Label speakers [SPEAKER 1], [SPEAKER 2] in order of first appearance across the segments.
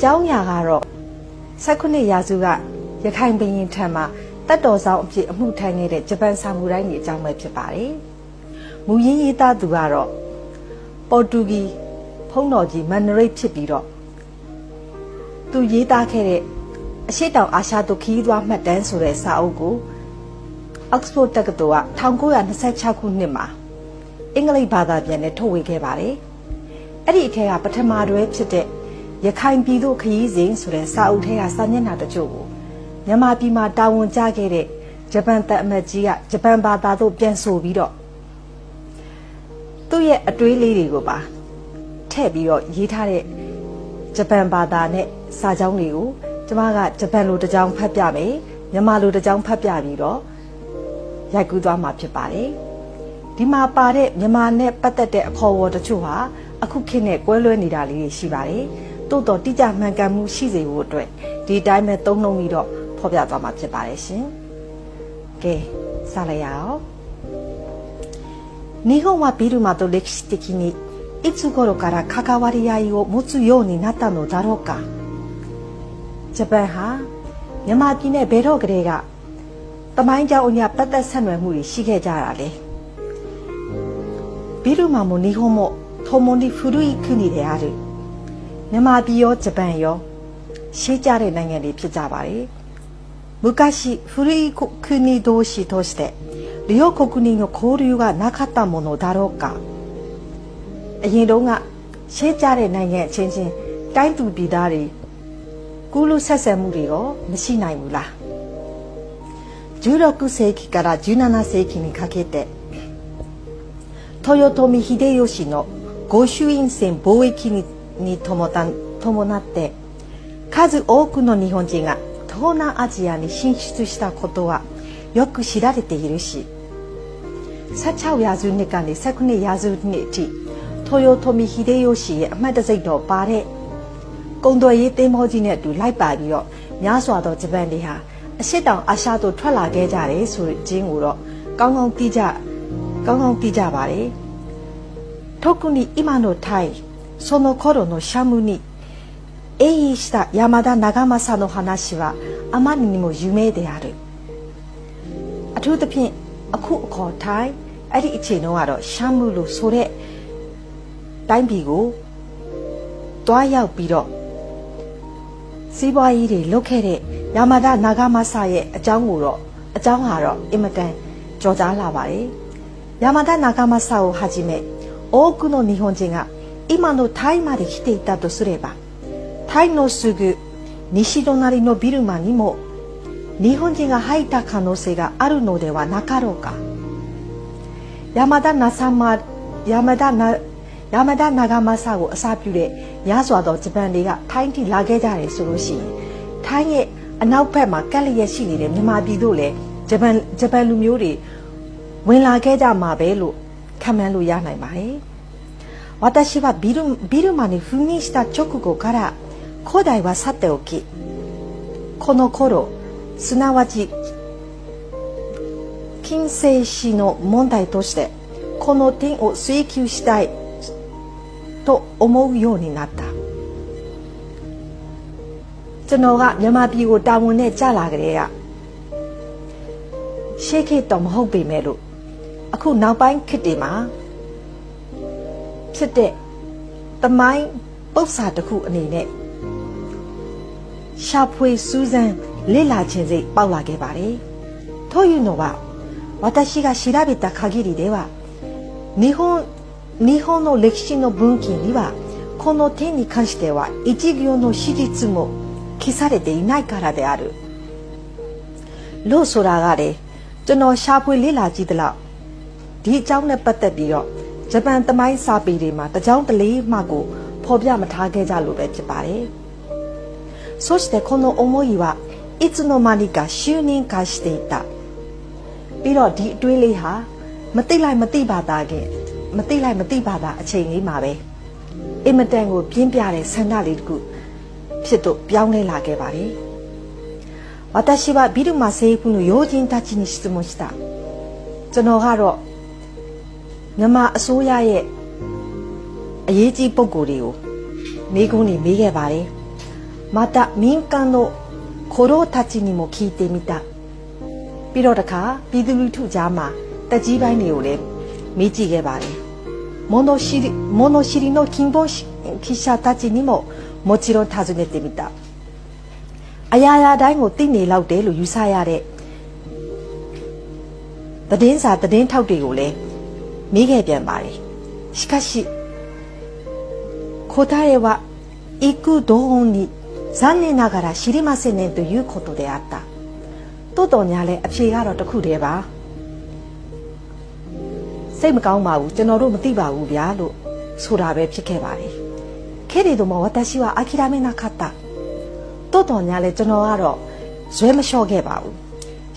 [SPEAKER 1] ကြောင်းရာကတော့19ရာစုကရခိုင်ဘရင်ထံမှာတပ်တော်ဆောင်အဖြစ်အမှုထမ်းခဲ့တဲ့ဂျပန်ဆာမူရိုင်းတွေအကြောင်းပဲဖြစ်ပါတယ်။မူရင်းရေးသားသူကတော့ပေါ်တူဂီဖုံးတော်ကြီးမန်နရိတ်ဖြစ်ပြီးတော့သူရေးသားခဲ့တဲ့အရှေ့တောင်အာရှသို့ခရီးသွားမှတ်တမ်းဆိုတဲ့စာအုပ်ကိုအောက်စဖို့ဒ်တက္ကသိုလ်က1926ခုနှစ်မှာအင်္ဂလိပ်ဘာသာပြန်နဲ့ထုတ်ဝေခဲ့ပါတယ်။အဲ့ဒီအထက်ကပထမတွဲဖြစ်တဲ့ရခိုင်ပြည်သို့ခရီးစဉ်ဆိုတဲ့စာအုပ်ထဲကစာမျက်နှာတချို့ကိုမြန်မာပြည်မှာတာဝန်ကျခဲ့တဲ့ဂျပန်တပ်အမတ်ကြီးကဂျပန်ဘာသာသို့ပြန်ဆိုပြီးတော့သူ့ရဲ့အတွေးလေးတွေကိုပါထည့်ပြီးတော့ရေးထားတဲ့ဂျပန်ဘာသာနဲ့စာကြောင်းတွေကိုကျမကဂျပန်လိုတစ်ကြောင်းဖတ်ပြမယ်မြန်မာလိုတစ်ကြောင်းဖတ်ပြပြီးတော့ရိုက်ကူးသွားမှာဖြစ်ပါတယ်ဒီမှာပါတဲ့မြန်မာနဲ့ပတ်သက်တဲ့အခေါ်အဝေါ်တချို့ဟာအခုခေတ်နဲ့ကွဲလွဲနေတာလေးတွေရှိပါတယ်တိုးတော့တိကျမှန်ကန်မှုရှိစေဖို့အတွက်ဒီအတိုင်းပဲသုံးနှုန်းပြီးတော့ဖော်ပြသွားမှာဖြစ်ပါတယ်ရှင်ကဲစလိုက်ရအောင်日本はビルマと歴史的にいつ頃から関わり合いを持つようになったのだろうかဂျပန်ဟာမြန်မာပြည်နဲ့ဘယ်တော့ကလေးကတမိုင်းကြောင်အညာပတ်သက်ဆက်နွယ်မှုတွေရှိခဲ့ကြတာလေビルマも日本も共に古い国であるမြန်မာပြည်ရောဂျပန်ရောရှေးကြတဲ့နိုင်ငံတွေဖြစ်ကြပါတယ်昔古い国同士として両国の交流がなかったものだろうかအရင်တုန်းကရှေးကြတဲ့နိုင်ငံချင်းချင်းတိုင်းသူပြည်သားတွေကူးလူဆက်ဆံမှုတွေရောမရှိနိုင်ဘူးလား16世紀から17世紀にかけて豊臣秀吉の御朱印船貿易に伴って数多くの日本人が東南アジアに進出したことはよく知られているし16ရာစုနှစ်ကနေ19ရာစုနှစ်အထိ豊臣秀吉ရဲ့အမှတ်တံဆိပ်တော်ပါတဲ့ကုံတော်ရေးသင်းမောကြီးနဲ့အတူလိုက်ပါပြီးတော့များစွာသောဂျပန်တွေဟာအရှေ့တောင်အာရှသို့ထွက်လာခဲ့ကြတယ်ဆိုခြင်းကိုတော့ကောင်းကောင်းသိကြပါတယ်特に今のタイその頃のシャムに英雄した山田長政の話はあまりにも有名であるအထူးသဖြင့်အခုအခေါ်ထိုင်းအဲ့ဒီအချိန်တုန်းကတော့ရှမ်းမှုလို့ဆိုတဲ့တိုင်းပြည်ကိုတွားရောက်ပြီးတော့စီးပွားရေးတွေလုပ်ခဲ့တဲ့ယာမာဒနာဂမဆာရဲ့အကြောင်းဟာတော့အင်မတန်ကြော်ကြားလာပါတယ်ヤマダナガマサをはじめ多くの日本人が今のタイまで来ていたとすればタイのすぐ西隣のビルマにも日本人が入った可能性があるのではなかろうかヤマダナガマサをအစပြုတဲ့ရစွာသောဂျပန်တွေကထိုင်းထိလာခဲ့ကြတယ်ဆိုလို့ရှိရင်ထိုင်းရဲ့အနောက်ဘက်မှာကက်လျက်ရှိနေတဲ့မြန်မာပြည်တို့လည်းဂျပန်လူမျိုးတွေဝင်လာခဲ့ကြမှာပဲလို့ခံမှန်းလို့ရနိုင်ပါတယ်私はビルマに赴任した直後から古代はさておきこの頃すなわち近世史の問題としてこの点を追求したいと思うようになったကျွန်တော်ကမြန်မာပြည်ကိုတာဝန်နဲ့ကြာလာကြတဲ့ကရှေ့ခေတ်တော့မဟုတ်ပေမဲ့လို့အခုနောက်ပိုင်းခေတ်တွေမှာဖြစ်တဲ့တမိုင်းပု္ပ္ပစာတစ်ခုအနေနဲ့ရှာဖွေစူးစမ်းလေ့လာခြင်းစိတ်ပေါက်လာခဲ့ပါတယ်။というのは私が調べた限りでは日本の歴史の文献にはこの点に関しては一行の史実も記されていないからである。လို့ဆိုတာကလေကျွန်တော်ရှာဖွေလေ့လာကြည့်သလောက်ဒီအကြောင်းနဲ့ပတ်သက်ပြီးတော့ဂျပန်သမိုင်းစာပေတွေမှာတကြောင်တလေးမှကိုဖော်ပြမထားခဲ့ကြလို့ပဲဖြစ်ပါတယ်そしてこの思いはいつの間にか就任化していたပြီးတော့ဒီအတွေးလေးဟာမသိလိုက်မသိဘာသာအချိန်လေးမှာပဲအင်မတန်ကိုပြင်းပြတဲ့ဆန္ဒလေးတစ်ခုဖြစ်တော့ပြောင်းလဲလာခဲ့ပါတယ်私はビルマ政府の要人たちに質問したကျွန်တော်ကတော့မြန်မာအစိုးရရဲ့အရေးကြီးပုဂ္ဂိုလ်တွေကိုမိကုန်းတွေမေးခဲ့ပါတယ်また民間の古老たちにも聞いてみた。ပြီးတော့တခါပြည်သူလူထုကြားမှာတက်ကြီးပိုင်းတွေကိုလည်းမေးကြည့်ခဲ့ပါတယ်。物知りの金本記者たちにももちろん尋ねてみた。အရာရာတိုင်းကိုသိနေလောက်တယ်လို့ယူဆရတဲ့သတင်းထောက်တွေကိုလည်းမေးခဲ့ပြန်ပါတယ်။しかし答えは幾度に残念ながら知りませんねということであった。တိုးတော်ညာလဲအဖြေကတော့တစ်ခုတည်းပါစိတ်မကောင်းပါဘူးကျွန်တော်တို့မသိပါဘူးဗျာလို့ဆိုတာပဲဖြစ်ခဲ့ပါတယ်けれども私は諦めなかったတိုးတော်ညာလဲကျွန်တော်ကတော့ဇွဲမလျှော့ခဲ့ပါဘူး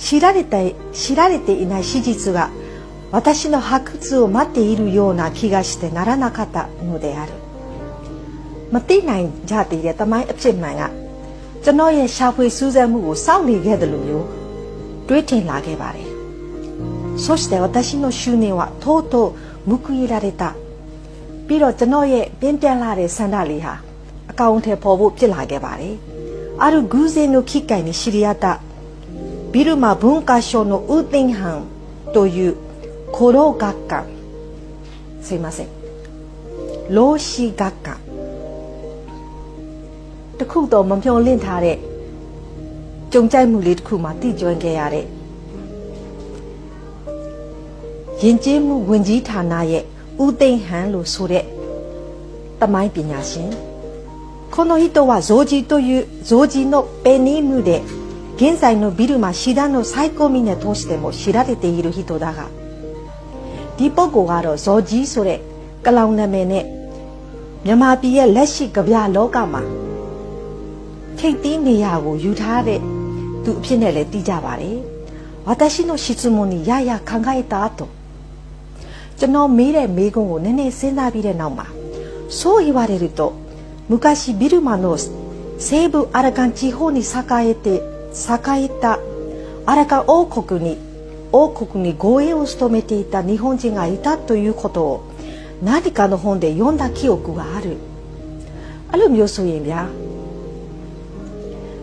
[SPEAKER 1] 知られていない史実が私の発掘を待っているような気がしてならなかったのであるမသိနိုင်ကြသေးတဲ့တမိုင်းအဖြစ်မှန်ကကျွန်တော်ရဲ့ရှာဖွေစူးစမ်းမှုကိုစောင့်နေခဲ့တယ်လို့မျိုးတွေးထင်လာခဲ့ပါတယ်そして私の執念はとうとう報いられたပြီးတော့ကျွန်တော်ရဲ့ပြင်းပြလာတဲ့ဆန္ဒလေးဟာအကောင့်ထဲပေါ်ဖို့ဖြစ်လာခဲ့ပါတယ်ある偶然の機会に知り合ったビルマ文化省のウーテンハンという古老学館すいません老子学館တခုတော့မမျှော်လင့်ထားတဲ့ကြုံကြိုက်မှုလေးတစ်ခုမှတည်ကျွမ်းခဲ့ရတဲ့ယဉ်ကျေးမှုဝင်ကြီးဌာနရဲ့ဦးသိန်းဟန်လို့ဆိုတဲ့တမိုင်းပညာရှင်この人は象牙のペニムで現在のビルマシダの最高峰としても知られている人だがဒီပုဂ္ဂိုလ်ကတော့ဇော်ကြီးဆိုတဲ့ကလောင်နာမည်နဲ့မြန်မာပြည်ရဲ့လက်ရှိကဗျာလောကမှာထိပ်သီးနေရာကိုယူထားတဲ့သူအဖြစ်နဲ့လည်းသိကြပါတယ်私の質問にやや考えた後ကျွန်တော်မေးတဲ့မေးခွန်းကိုနည်းနည်းစဉ်းစားပြီးတဲ့နောက်မှာそう言われると昔ビルマの西部アラカン地方に栄えたアラカン王国に護衛を務めていた日本人がいたということを何かの本で読んだ記憶があるအဲ့လိုမျိုးဆိုရင်ဗျာ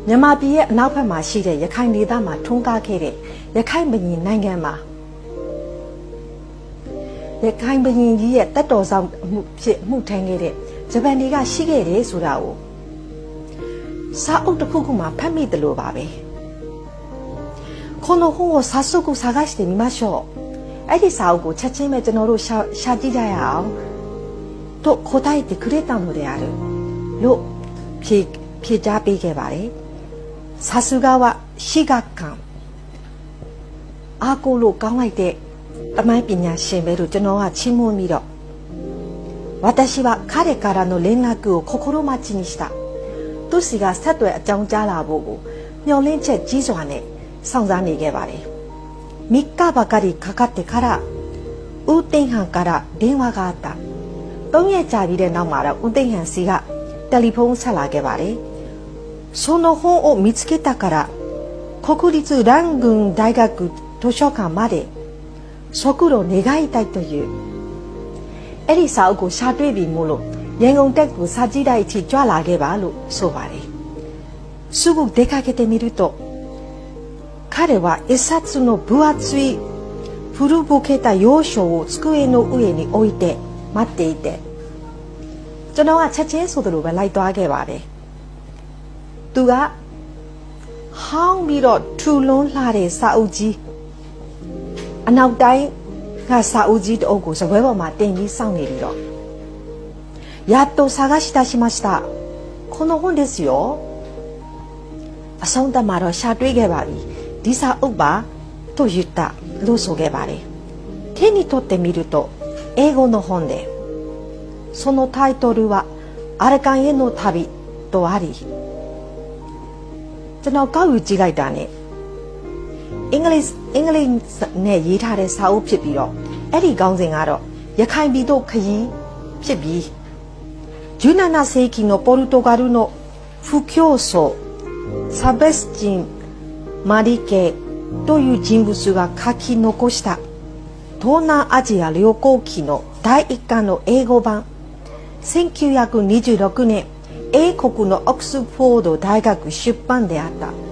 [SPEAKER 1] မြန်မာပြည်ရဲ့အနောက်ဘက်မှာရှိတဲ့ရခိုင်ဒေသမှာထွန်းကားခဲ့တဲ့ရခိုင်ဘုရင်နိုင်ငံမှာရခိုင်ဘုရင်ကြီးရဲ့တက်တော်ဆောင်မှုဖြစ်မှုထမ်းခဲ့တဲ့ဂျပန်တွေကရှိခဲ့တယ်ဆိုတာကိုစာအုပ်တစ်ခုခုမှာဖတ်မိတယ်လို့ပါပဲこの本を早速探してみましょうအဲ့ဒီစာအုပ်ကိုချက်ချင်းပဲကျွန်တော်တို့ရှာကြည့်ကြရအောင်と答えてくれたのであるလို့ဖြေကြားပေးခဲ့ပါတယ်さすがは史学館အားကိုးလို့ကောင်းလိုက်တဲ့တမိုင်းပညာရှင်ပဲလို့ကျွန်တော်ကချီးမွမ်းပြီးတော့私は彼からの連絡を心待ちにしたသူစီကဆက်သွယ်အကြောင်းကြားလာဖို့ကိုမျှော်လင့်ချက်ကြီးစွာနဲ့စောင့်စားနေခဲ့ပါတယ်3日ばかりかかってからウーテンハンから電話があった3ရက်ကြာပြီးတဲ့နောက်မှာတော့ဦးသိန်းဟန်စီကတယ်လီဖုန်းဆက်လာခဲ့ပါတယ်その本を見つけたから国立蘭郡大学図書館まで速度願いたいというအဲ့ဒီစာအုပ်ကိုရှာတွေ့ပြီမို့လို့ရန်ကုန်တက်ကိုစာကြည့်တဲ့အထိကြွလာခဲ့ပါလို့ဆိုပါတယ်すぐ出かけてみると彼は一冊の分厚い古ぼけた洋書を机の上に置いて待っていてကျွန်တော်ကချက်ချင်းဆိုသလိုပဲလိုက်သွားခဲ့ပါတယ်သူကဟောင်းပြီးတော့ထူလွန်းလှတဲ့စာအုပ်ကြီးအနောက်တိုင်းကစာအုပ်ကြီးတအုပ်ကိုစပွဲပေါ်မှာတင်ပြီးစောင့်နေပြီးတော့やっと探し出しましたこの本ですよအဆုံးသတ်မှာတော့ရှာတွေ့ခဲ့ပါပြီဒီစာအုပ်ပါと言ったလို့ဆိုခဲ့ပါတယ်手に取ってみると英語の本でそのタイトルはアラカンへの旅とありကျွန်တော်ကောက်ယူကြည့်လိုက်တာနဲ့အင်္ဂလိပ်နဲ့ရေးထားတဲ့စာအုပ်ဖြစ်ပြီးတော့အဲ့ဒီခေါင်းစဉ်ကတော့ရခိုင်ပြည်သို့ခရီးဖြစ်ပြီး17世紀のポルトガルの布教僧サベスチン・マリケという人物が書き残した東南アジア旅行記の第1巻の英語版1926年英国のオックスフォード大学出版であった。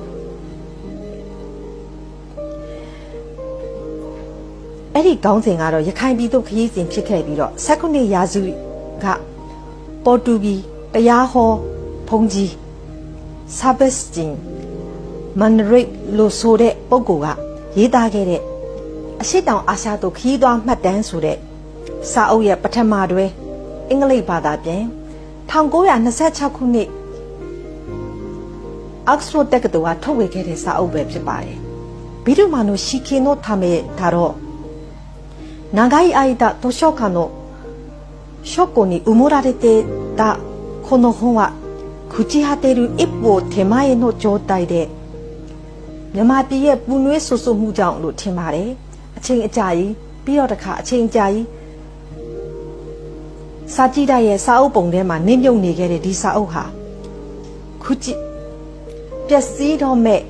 [SPEAKER 1] အဲ့ဒီခေါင်းစဉ်ကတော့ရခိုင်ပြည်သူခရီးစဉ်ဖြစ်ခဲ့ပြီးတော့19ရာစုကပေါ်တူဂီတရားဟောဘုန်းကြီးဆာဘက်စတင်မန်ရိတ်လို့ဆိုတဲ့ပုဂ္ဂိုလ်ကရေးသားခဲ့တဲ့အရှိတောင်အာရှသို့ခရီးသွားမှတ်တမ်းဆိုတဲ့စာအုပ်ရဲ့ပထမတွဲအင်္ဂလိပ်ဘာသာပြန်1926ခုနှစ်အောက်စဖို့ဒ်တက္ကသိုလ်ကထုတ်ဝေခဲ့တဲ့စာအုပ်ပဲဖြစ်ပါတယ်။ビルマの資金のためだろう。長い間図書館の書庫に埋もられてたこの本は朽ち果てる一歩手前の状態でမြန်မာပြည်ရဲ့ပူနွေးဆူဆူမှုကြောင့်လို့ထင်ပါတယ်။အချိန်အကြာကြီးပြီးတော့တခါအချိန်အကြာကြီးစာကြည့်တဲ့ရဲ့စာအုပ်ပုံထဲမှာနင်းမြုပ်နေခဲ့တဲ့ဒီစာအုပ်ဟာခုကြည့်ပျက်စီးတော့မဲ့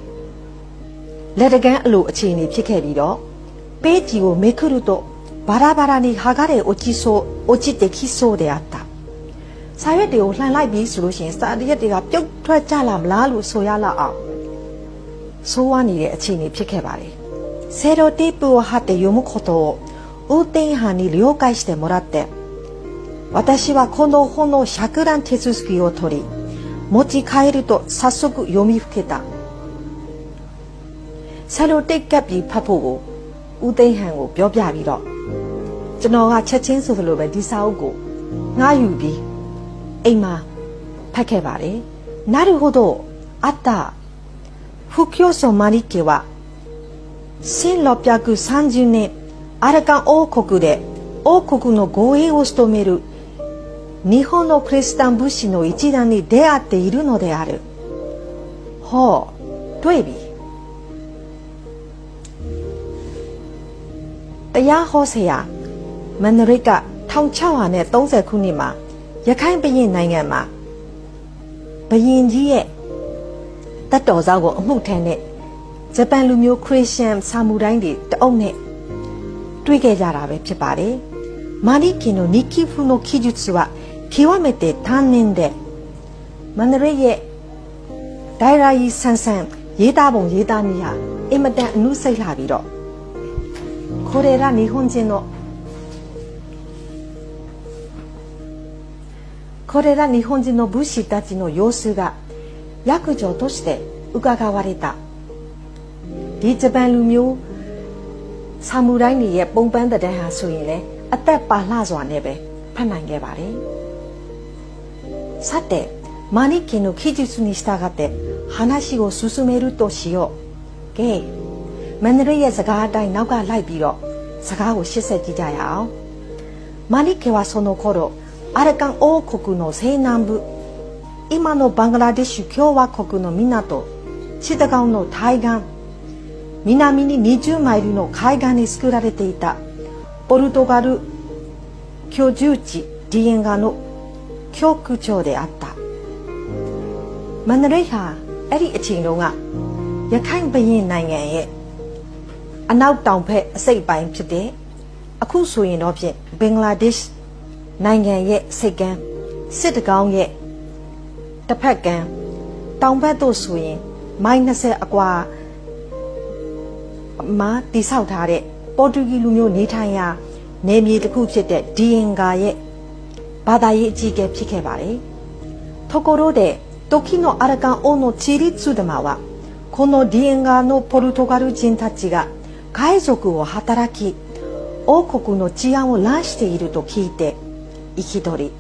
[SPEAKER 1] လက်တကမ်းအလိုအခြေအနေဖြစ်ခဲ့ပြီးတော့ပေဂျီကိုမေခရုတော့バラバラに剥がれ落ちてきそうであったစာရွက်တွေကိုလှန်လိုက်ပြီးဆိုလို့ရှိရင်စာရွက်တွေကပြုတ်ထွက်ကြလာမလားလို့ဆိုရလောက်အောင်ဆိုးဝါးနေတဲ့အခြေအနေဖြစ်ခဲ့ပါတယ်セロテープを貼って読むことを運転班に了解してもらって私はこの本の錯乱手続きを取り持ち帰ると早速読みふけたセロテープပြီးဖတ်ဖို့ကိုဦးသိန်းဟန်ကိုပြောပြပြီးတော့ကျွန်တော်ကချက်ချင်းဆိုသလိုပဲဒီစာအုပ်ကိုငှားယူပြီးအိမ်မှာဖတ်ခဲ့ပါတယ်なるほどあった福教祖マリ家は1630年アラカン王国で王国の護衛を務める日本のクリスタン武士の一団に出会っているのであるほう对比တရားဟောဆရာမန္တရိတ်က1630ခုနှစ်မှာရခိုင်ဘုရင်နိုင်ငံမှာဘုရင်ကြီးရဲ့တပ်တော်စောက်ကိုအမှုထမ်းတဲ့ဂျပန်လူမျိုးခရစ်ယာန်ဆာမူတိုင်းတွေတအုပ်နဲ့တွေ့ခဲ့ကြတာပဲဖြစ်ပါတယ်။မာリ家の日記風の記述は極めて丹念でမန္တရိတ်ရဲ့ဒိုင်ရာကြီးဆန်းဆန်းရေးသားပုံရေးသားနည်းဟာအင်မတန်အနုစိတ်လှပြီးတော့これら日本人の武士たちの様子が役女として伺われたဒီဂျပန်လူမျိုးဆာမူတိုင်းတွေရဲ့ပုံပန်းတဲ့ဟာဆိုရင်လေအသက်ပါလှစွာနဲ့ပဲဖတ်နိုင်ခဲ့ပါတယ်さてマニキの記述に従って話を進めるとしようကဲမန္တရိရဲ့စကားအတိုင်းနောက်ကလိုက်ပြီးတော့စကားကိုရှင်းဆက်ကြည့်ကြရအောင်マニキはその頃アラカン王国の西南部今のバングラデシュ共和国の港チタガンの対岸南に20マイルの海岸に作られていたポルトガル居住地ディエンガの教区長であったမန္တရိဟာအဲ့ဒီအချိန်တုန်းကရခိုင်ဘုရင်နိုင်ငံရဲ့အနောက်တောင်ဘက်အစိတ်ပိုင်းဖြစ်တဲ့အခုဆိုရင်တော့ဖြင့်ဘင်္ဂလားဒေ့ရှ်နိုင်ငံရဲ့စိတ်ကမ်းစစ်တကောင်းရဲ့တစ်ဖက်ကမ်းတောင်ဘက်သို့ဆိုရင်မိုင်20အကွာမှာတိဆောက်ထားတဲ့ပေါ်တူဂီလူမျိုးနေထိုင်ရာနယ်မြေတစ်ခုဖြစ်တဲ့ဒီအင်ဂါရဲ့ဘာသာရေးအကြီးအကဲဖြစ်ခဲ့ပါတယ်။ところで時のアラカン王の地理通玉はこのディエンガのポルトガル人たちが海賊を働き王国の治安を乱していると聞いて憤り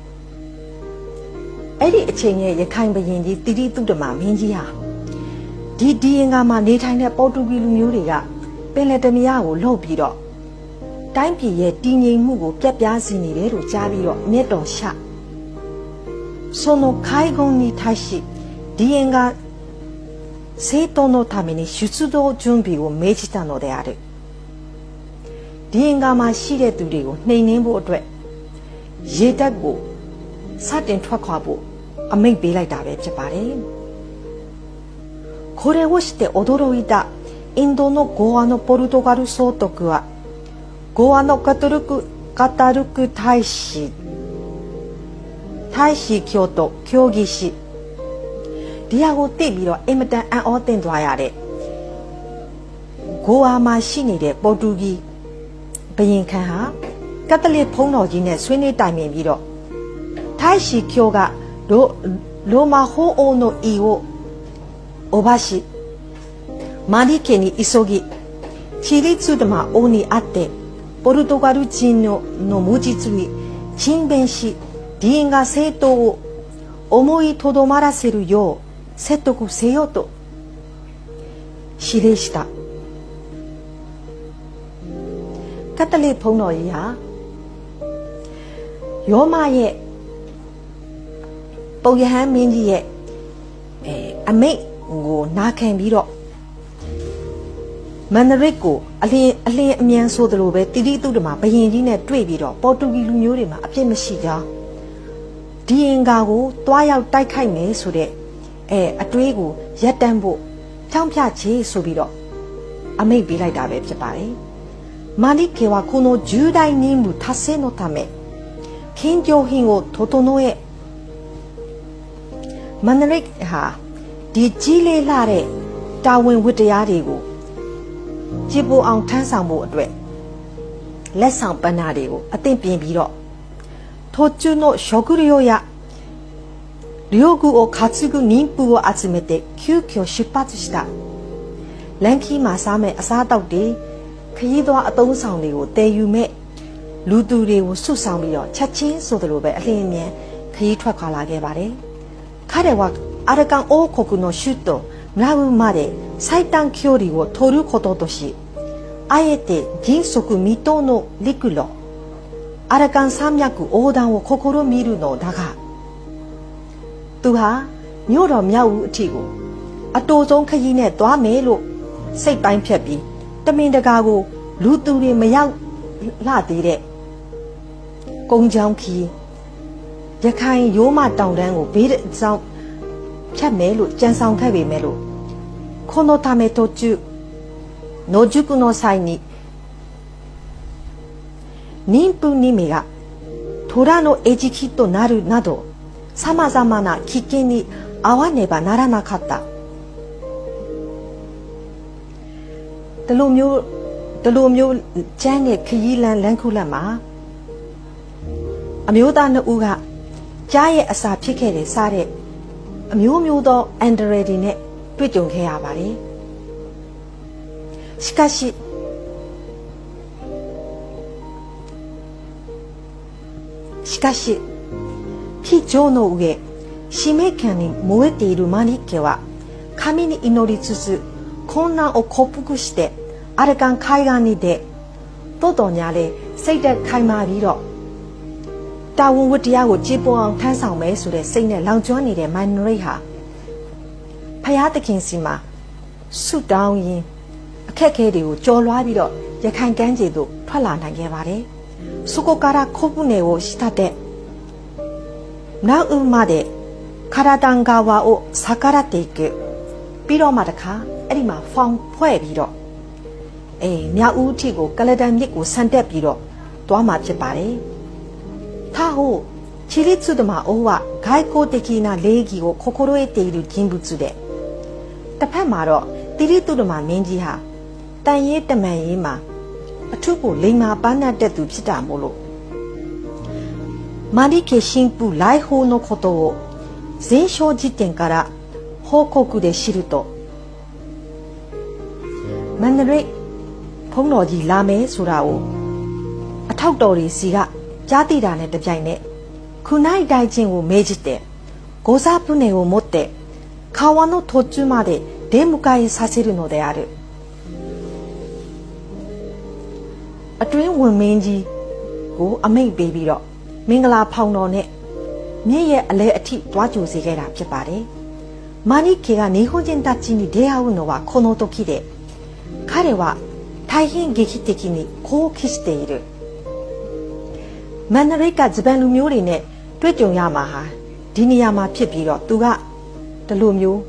[SPEAKER 1] အဲ့ဒီအချိန်ရဲ့ရခိုင်ဘုရင်ကြီးတိတိတုတ္တမမင်းကြီးဟာဒီဒီအင်္ဂါမှာနေထိုင်တဲ့ပေါ်တူဂီလူမျိုးတွေကပင်လယ်တမယာကိုလှုပ်ပြီးတော့တိုင်းပြည်ရဲ့တည်ငြိမ်မှုကိုပြတ်ပြားစေနေတယ်လို့ကြားပြီးတော့မျက်တော်ရှその海軍に対しディエンが正当のために出動準備を命じたのであるディエンがမှာရှိတဲ့သူတွေကိုနှိမ်နင်းဖို့အတွက်ရေတပ်ကိုစတင်ထွက်ခွာဖို့အမိန့်ပေးလိုက်တာပဲဖြစ်ပါတယ်これをして驚いたインドのゴアのポルトガル総督はゴアのカタルク大使教と協議しဒီဟာကိုသိပြီးတော့အင်မတန်အံ့ဩသင့်သွားရတဲ့ဂိုအာမှာရှိနေတဲ့ပေါ်တူဂီဘယင်ခန်းဟာကက်သလစ်ဘုန်းတော်ကြီးနဲ့ဆွေးနွေးတိုင်ပင်ပြီးတော့ထိုင်းရှီကျိုကလိုမာဟိုအိုနိုအီကိုအိုဘာရှိမာဒီကေနီအီဆိုဂီချီလီツဒမာအိုနီအတ်တေပိုရတိုဂါလူဂျင်းနိုမူဂျီツဝီဂျင်းဘန်ရှိဒီင်ဂါဆေတိုကို思いとどまらせるよう説得せよと指令したကက်သလစ်ဘုန်းတော်ကြီးဟာယောမရဲ့ပုပ်ယဟန်မင်းကြီးရဲ့အမိန့်ကိုနာခံပြီးတော့မန္ဒရစ်ကိုအလင်းအမြန်ဆိုသလိုပဲတိတိတုတ္တမှာဘယင်ကြီးနဲ့တွေ့ပြီးတော့ပေါ်တူဂီလူမျိုးတွေမှာအပြစ်မရှိကြောင်းဒီအင်္ဂါကိုတွားရောက်တိုက်ခိုက်မယ်ဆိုတဲ့အတွေးကိုရပ်တန့်ဖို့ဖြောင်းဖြချေဆိုပြီးတော့အမိန့်ပေးလိုက်တာပဲဖြစ်ပါတယ်။မာလိကေဝါこの重大任務達成のため緊張品を整えမန္ဒရစ်ဟာဒီကြီးလေးလာတဲ့တာဝန်ဝတ္တရားတွေကိုကြည်ပိုအောင်ထမ်းဆောင်ဖို့အတွက်လက်ဆောင်ပန်းနာတွေကိုအသင့်ပြင်ပြီးတော့途中の食料や領具を担ぐ妊婦を集めて急遽出発したလန်ခီမှာစားမဲ့အစားအသောက်တွေခရီးသွားအသုံးဆောင်တွေကိုတည်ယူမဲ့လူသူတွေကိုစုဆောင်ပြီးတော့ချက်ချင်းဆိုသလိုပဲအလင်းအမြန်ခရီးထွက်ခွာလာခဲ့ပါတယ်彼はアルカン王国の首都ムラウまで最短距離を取ることとしあえて迅速未踏の陸路アラカン山脈横断を試みるのだがသူဟာမြို့တော်မြောက်ဦးအထိကိုအတိုးဆုံးခရီးနဲ့သွားမယ်လို့စိတ်ပိုင်းဖြတ်ပြီးတမင်တကာကိုလူသူတွေမရောက်လှသေးတဲ့ကုန်းချောင်းခီးရခိုင်ရိုးမတောင်တန်းကိုဘေးဆောင်ဖြတ်မယ်လို့ကြံဆောင်ခဲ့ပေမဲ့လို့このため途中野宿の際に妊婦2名が虎の餌食となるなどさまざまな危険に遭わねばならなかったဒီလိုမျိုးကျန်းတဲ့ခရီးလမ်းခုလတ်မှာအမျိုးသားနှစ်ဦးကကြားရဲ့အစာဖြစ်ခဲ့တဲ့စားတဲ့အမျိုးမျိုးသောအန်ဒရယ်တွေနဲ့တွေ့ကြုံခဲ့ရပါတယ်しかし非常の上使命感に燃えているマリッケは神に祈りつつ困難を克服してアルカン海岸に出တိုးတော်ညာလေစိတ်သက်ခိုင်မာပြီးတော့တာဝန်ဝတ္တရားကိုကြည်ပွန်အောင်ထမ်းဆောင်မယ်ဆိုတဲ့စိတ်နဲ့လောင်ကျွမ်းနေတဲ့မန်နရိတ်ဟာဖယားသခင်စီမှာဆုတောင်းရင်းအခက်အခဲတွေကိုကြော်လွှားပြီးတော့ရခိုင်ကမ်းခြေသို့ထွက်လာနိုင်ခဲ့ပါတယ်။そこからコブネを仕立てナウまでカラダン川を逆らっていくပြီးတော့မှတခါအဲ့ဒီမှာဖောင်ဖွဲ့ပြီးတော့မြောက်ဦးထီကိုကလဒန်မြစ်ကိုဆန်တက်ပြီးတော့သွားမှာဖြစ်ပါတယ်။他をチリツドマ王は外交的な礼儀を心得ている人物でတစ်ဖက်မှာတော့တိရိတုဒမာမင်းကြီးဟာတန်ရေးတမန်ရေးမှာအထုကိုလိမ္မာပန်းတဲ့သူဖြစ်တာမို့လို့マリケ神父来訪のことを前哨時点から報告で知るとမန္တရိတ်ဘုန်းတော်ကြီးလာမယ်ဆိုတာကိုအထောက်တော်တွေစီကကြားသိတာနဲ့တပြိုင်နက်ခုနိုင်တိုင်းချင်းကိုမဲကြည့်တဲ့ゴザ船を持って川の途中まで出迎えさせるのであるအတွင်းဝင်မင်းကြီးကိုအမိန့်ပေးပြီးတော့မင်္ဂလာဖောင်တော်နဲ့မြင့်ရဲ့အလဲအထိတွားကြိုစေခဲ့တာဖြစ်ပါတယ်။マニケが日本人たちに出会うのはこの時で彼は大変劇的に好奇しているမန္တရိတ်ကဂျပန်လူမျိုးတွေနဲ့တွေ့ကြုံရမှာဟာဒီနေရာမှာဖြစ်ပြီးတော့သူကဒီလိုမျိုး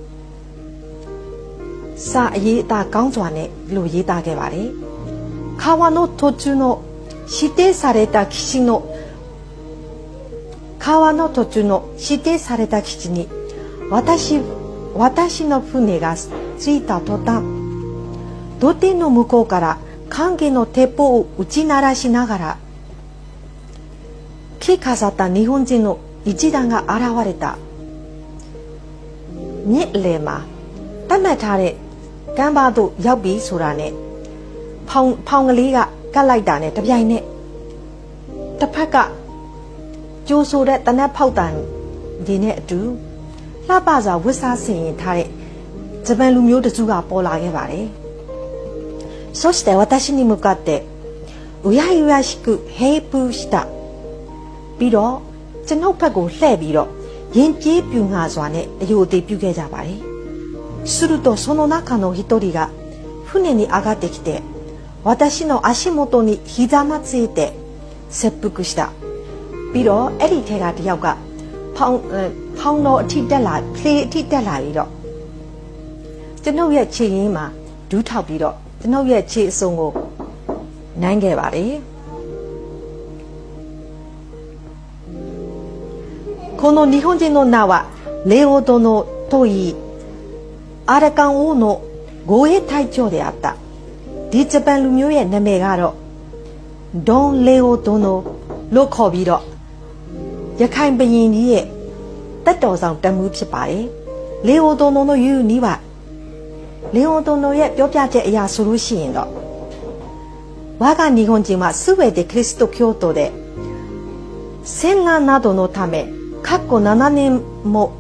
[SPEAKER 1] စာအရေးအသားကောင်းစွာနဲ့လို့ရေးသားခဲ့ပါတယ်။川の途中の指定された基地の川の途中の指定された基地に私私の船が着いた途端、土手の向こうから影の鉄砲を撃ち鳴らしながら、着飾った日本人の一団が現れた。မြစ်လယ်မှာတတ်မှတ်ထားတဲ့ကမ်းပါးသို့ရောက်ပြီဆိုတာနဲ့ဖောင်ကလေးကကတ်လိုက်တာနဲ့တပြိုင်နက်တစ်ဖက်ကကျိုးဆိုတဲ့တနက်ဖောက်တန်ဒီနဲ့အတူလှပစွာဝတ်စားဆင်ရင်ထားတဲ့ဂျပန်လူမျိုးတစုကပေါ်လာခဲ့ပါတယ်။そして私に向かってうやうやしく平風した。ပြီးတော့ကျွန်ုပ်ဘက်ကိုလှည့်ပြီးတော့ရင်ပြေးပြူငါစွာနဲ့အယိုအသေးပြုခဲ့ကြပါတယ်။するとその中の一人が船に上がってきて私の足元にひざまついて切腹した。ပြီးတော့အဲ့ဒီထဲကတယောက်ကဖောင်းတော်အထိတက်လာဖြေအထိတက်လာပြီးတော့ကျွန်ုပ်ရဲ့ခြေရင်းမှာဒူးထောက်ပြီးတော့ကျွန်ုပ်ရဲ့ခြေအစုံကိုနိုင်ခဲ့ပါတယ်။この日本人の名はレオ殿といい、アラカン王の護衛隊長であった。ဒီဂျပန်လူမျိုးရဲ့နာမည်ကတော့ဒွန်လေအို殿လို့ခေါ်ပြီးတော့ရခိုင်ဘုရင်ကြီးရဲ့တပ်တော်ဆောင်တမှုဖြစ်ပါတယ်။လေအို殿の言うにはレオ殿ရဲ့ပြောပြချက်အရာဆိုလို့ရှိရင်တော့我が日本人はすべてキリスト教徒で戦乱などのため過去7年も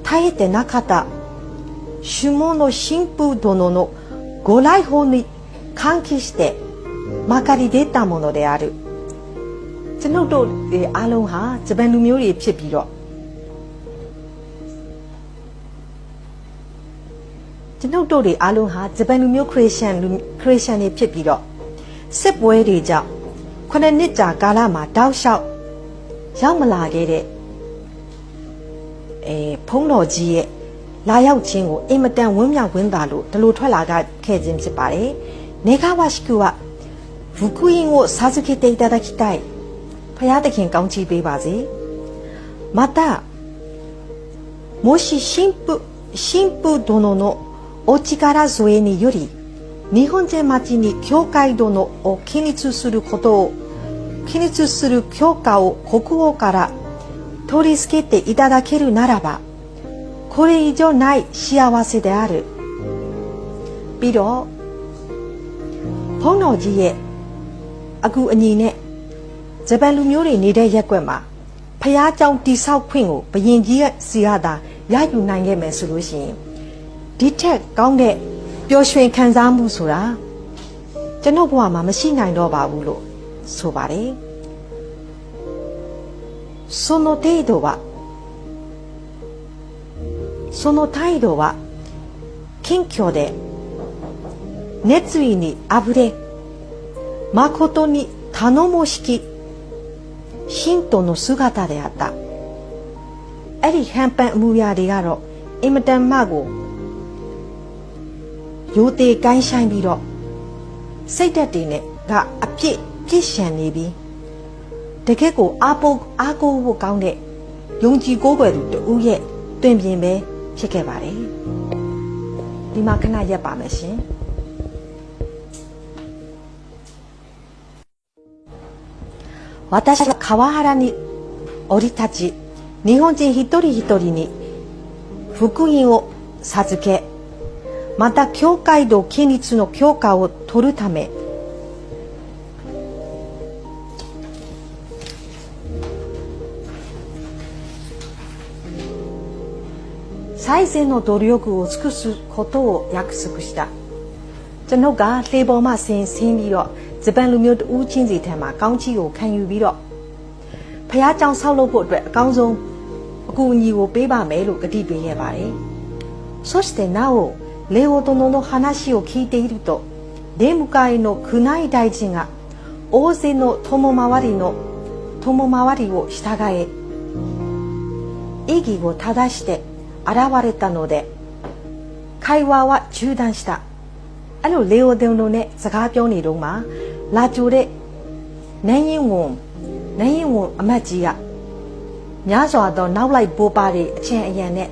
[SPEAKER 1] 耐えてなかった主門の神父殿のご来訪に歓喜してまかり出たものである。ကျွန်ုပ်တို့အားလုံးဟာဂျပန်လူမျိုးတွေဖြစ်ပြီးတော့ကျွန်ုပ်တို့တွေအားလုံးဟာဂျပန်လူမျိုးခရစ်ယာန်တွေဖြစ်ပြီးတော့စစ်ပွဲတွေကြောင့်9နှစ်ကြာကာလမှာတောက်လျှောက်ရောက်မလာခဲ့တဲ့ဖုံးတော်ကြီးရဲ့လာရောက်ခြင်းကိုအင်မတန်ဝန်းမြောက်ဝန်းသာလို့ဒီလိုထွက်လာခဲ့ခြင်းဖြစ်ပါတယ်။နေကဝရှိကူက福音を授けていただきたい。ဖယားသခင်ကောင်းချီးပေးပါစေ။またもし神父殿のお力添えにより日本人町に教会殿を記述する許可を国王から取り付けていただけるならばこれ以上ない幸せである。ပြီးတော့ဘုန်းတော်ကြီးရဲ့အကူအညီနဲ့ဂျပန်လူမျိုးတွေနေတဲ့ရက်ကွက်မှာဖျားကြောင်တိဆောက်ခွင့်ကိုဘယင်ကြီးရဲ့စီရတာရယူနိုင်ခဲ့မယ်ဆိုလို့ရှိရင်ဒီထက်ကောင်းတဲ့ပျော်ရွှင်ခံစားမှုဆိုတာကျွန်တော်ဘဝမှာမရှိနိုင်တော့ပါဘူးလို့ဆိုပါတယ်။その態度は謙虚で熱意にあふれ誠に頼もしき信徒の姿であった。အဲ့ဒီဟန်ပန်အမှုရာတွေကတော့အင်မတန်မှကိုရိုသေကိုင်းဆိုင်ပြီးတော့စိတ်ဓာတ်တွေနဲ့ကအပြည့်ပြည့်ရှံနေပြီးတကယ်ကိုအားကိုးဖို့ကောင်းတဲ့ယုံကြည်ကိုးကွယ်သူတူရဲ့တွင်ပြင်ပဲဖြစ်ခဲ့ပါတယ်ဒီမှာခဏရပ်ပါမယ်ရှင်私は川原に降り立ち日本人一人一人に福音を授けまた教会堂建立の許可を取るため最善の努力を尽くすことを約束した。ကျွန်ုပ်ကလေပေါ်မှာဆင်းပြီးတော့ဂျပန်လူမျိုးတဦးချင်းစီထဲမှာကောင်းချီးကိုခံယူပြီးတော့ဖះเจ้าဆောက်လုပ်ဖို့အတွက်အကောင်းဆုံးအကူအညီကိုပေးပါမယ်လို့ကတိပေးခဲ့ပါတယ်။そしてなおレオ殿の話を聞いていると出迎えの宮内大臣が大勢の友回りを従え意義を正して現れたので会話は中断した。အဲ့လိုလေအို殿နဲ့စကားပြောနေတော့မှလာကြိုတဲ့နန်းရင်ဝန်အမတ်ကြီးကများစွာသောနောက်လိုက်ပိုးပါတဲ့အချင်းအရန်နဲ့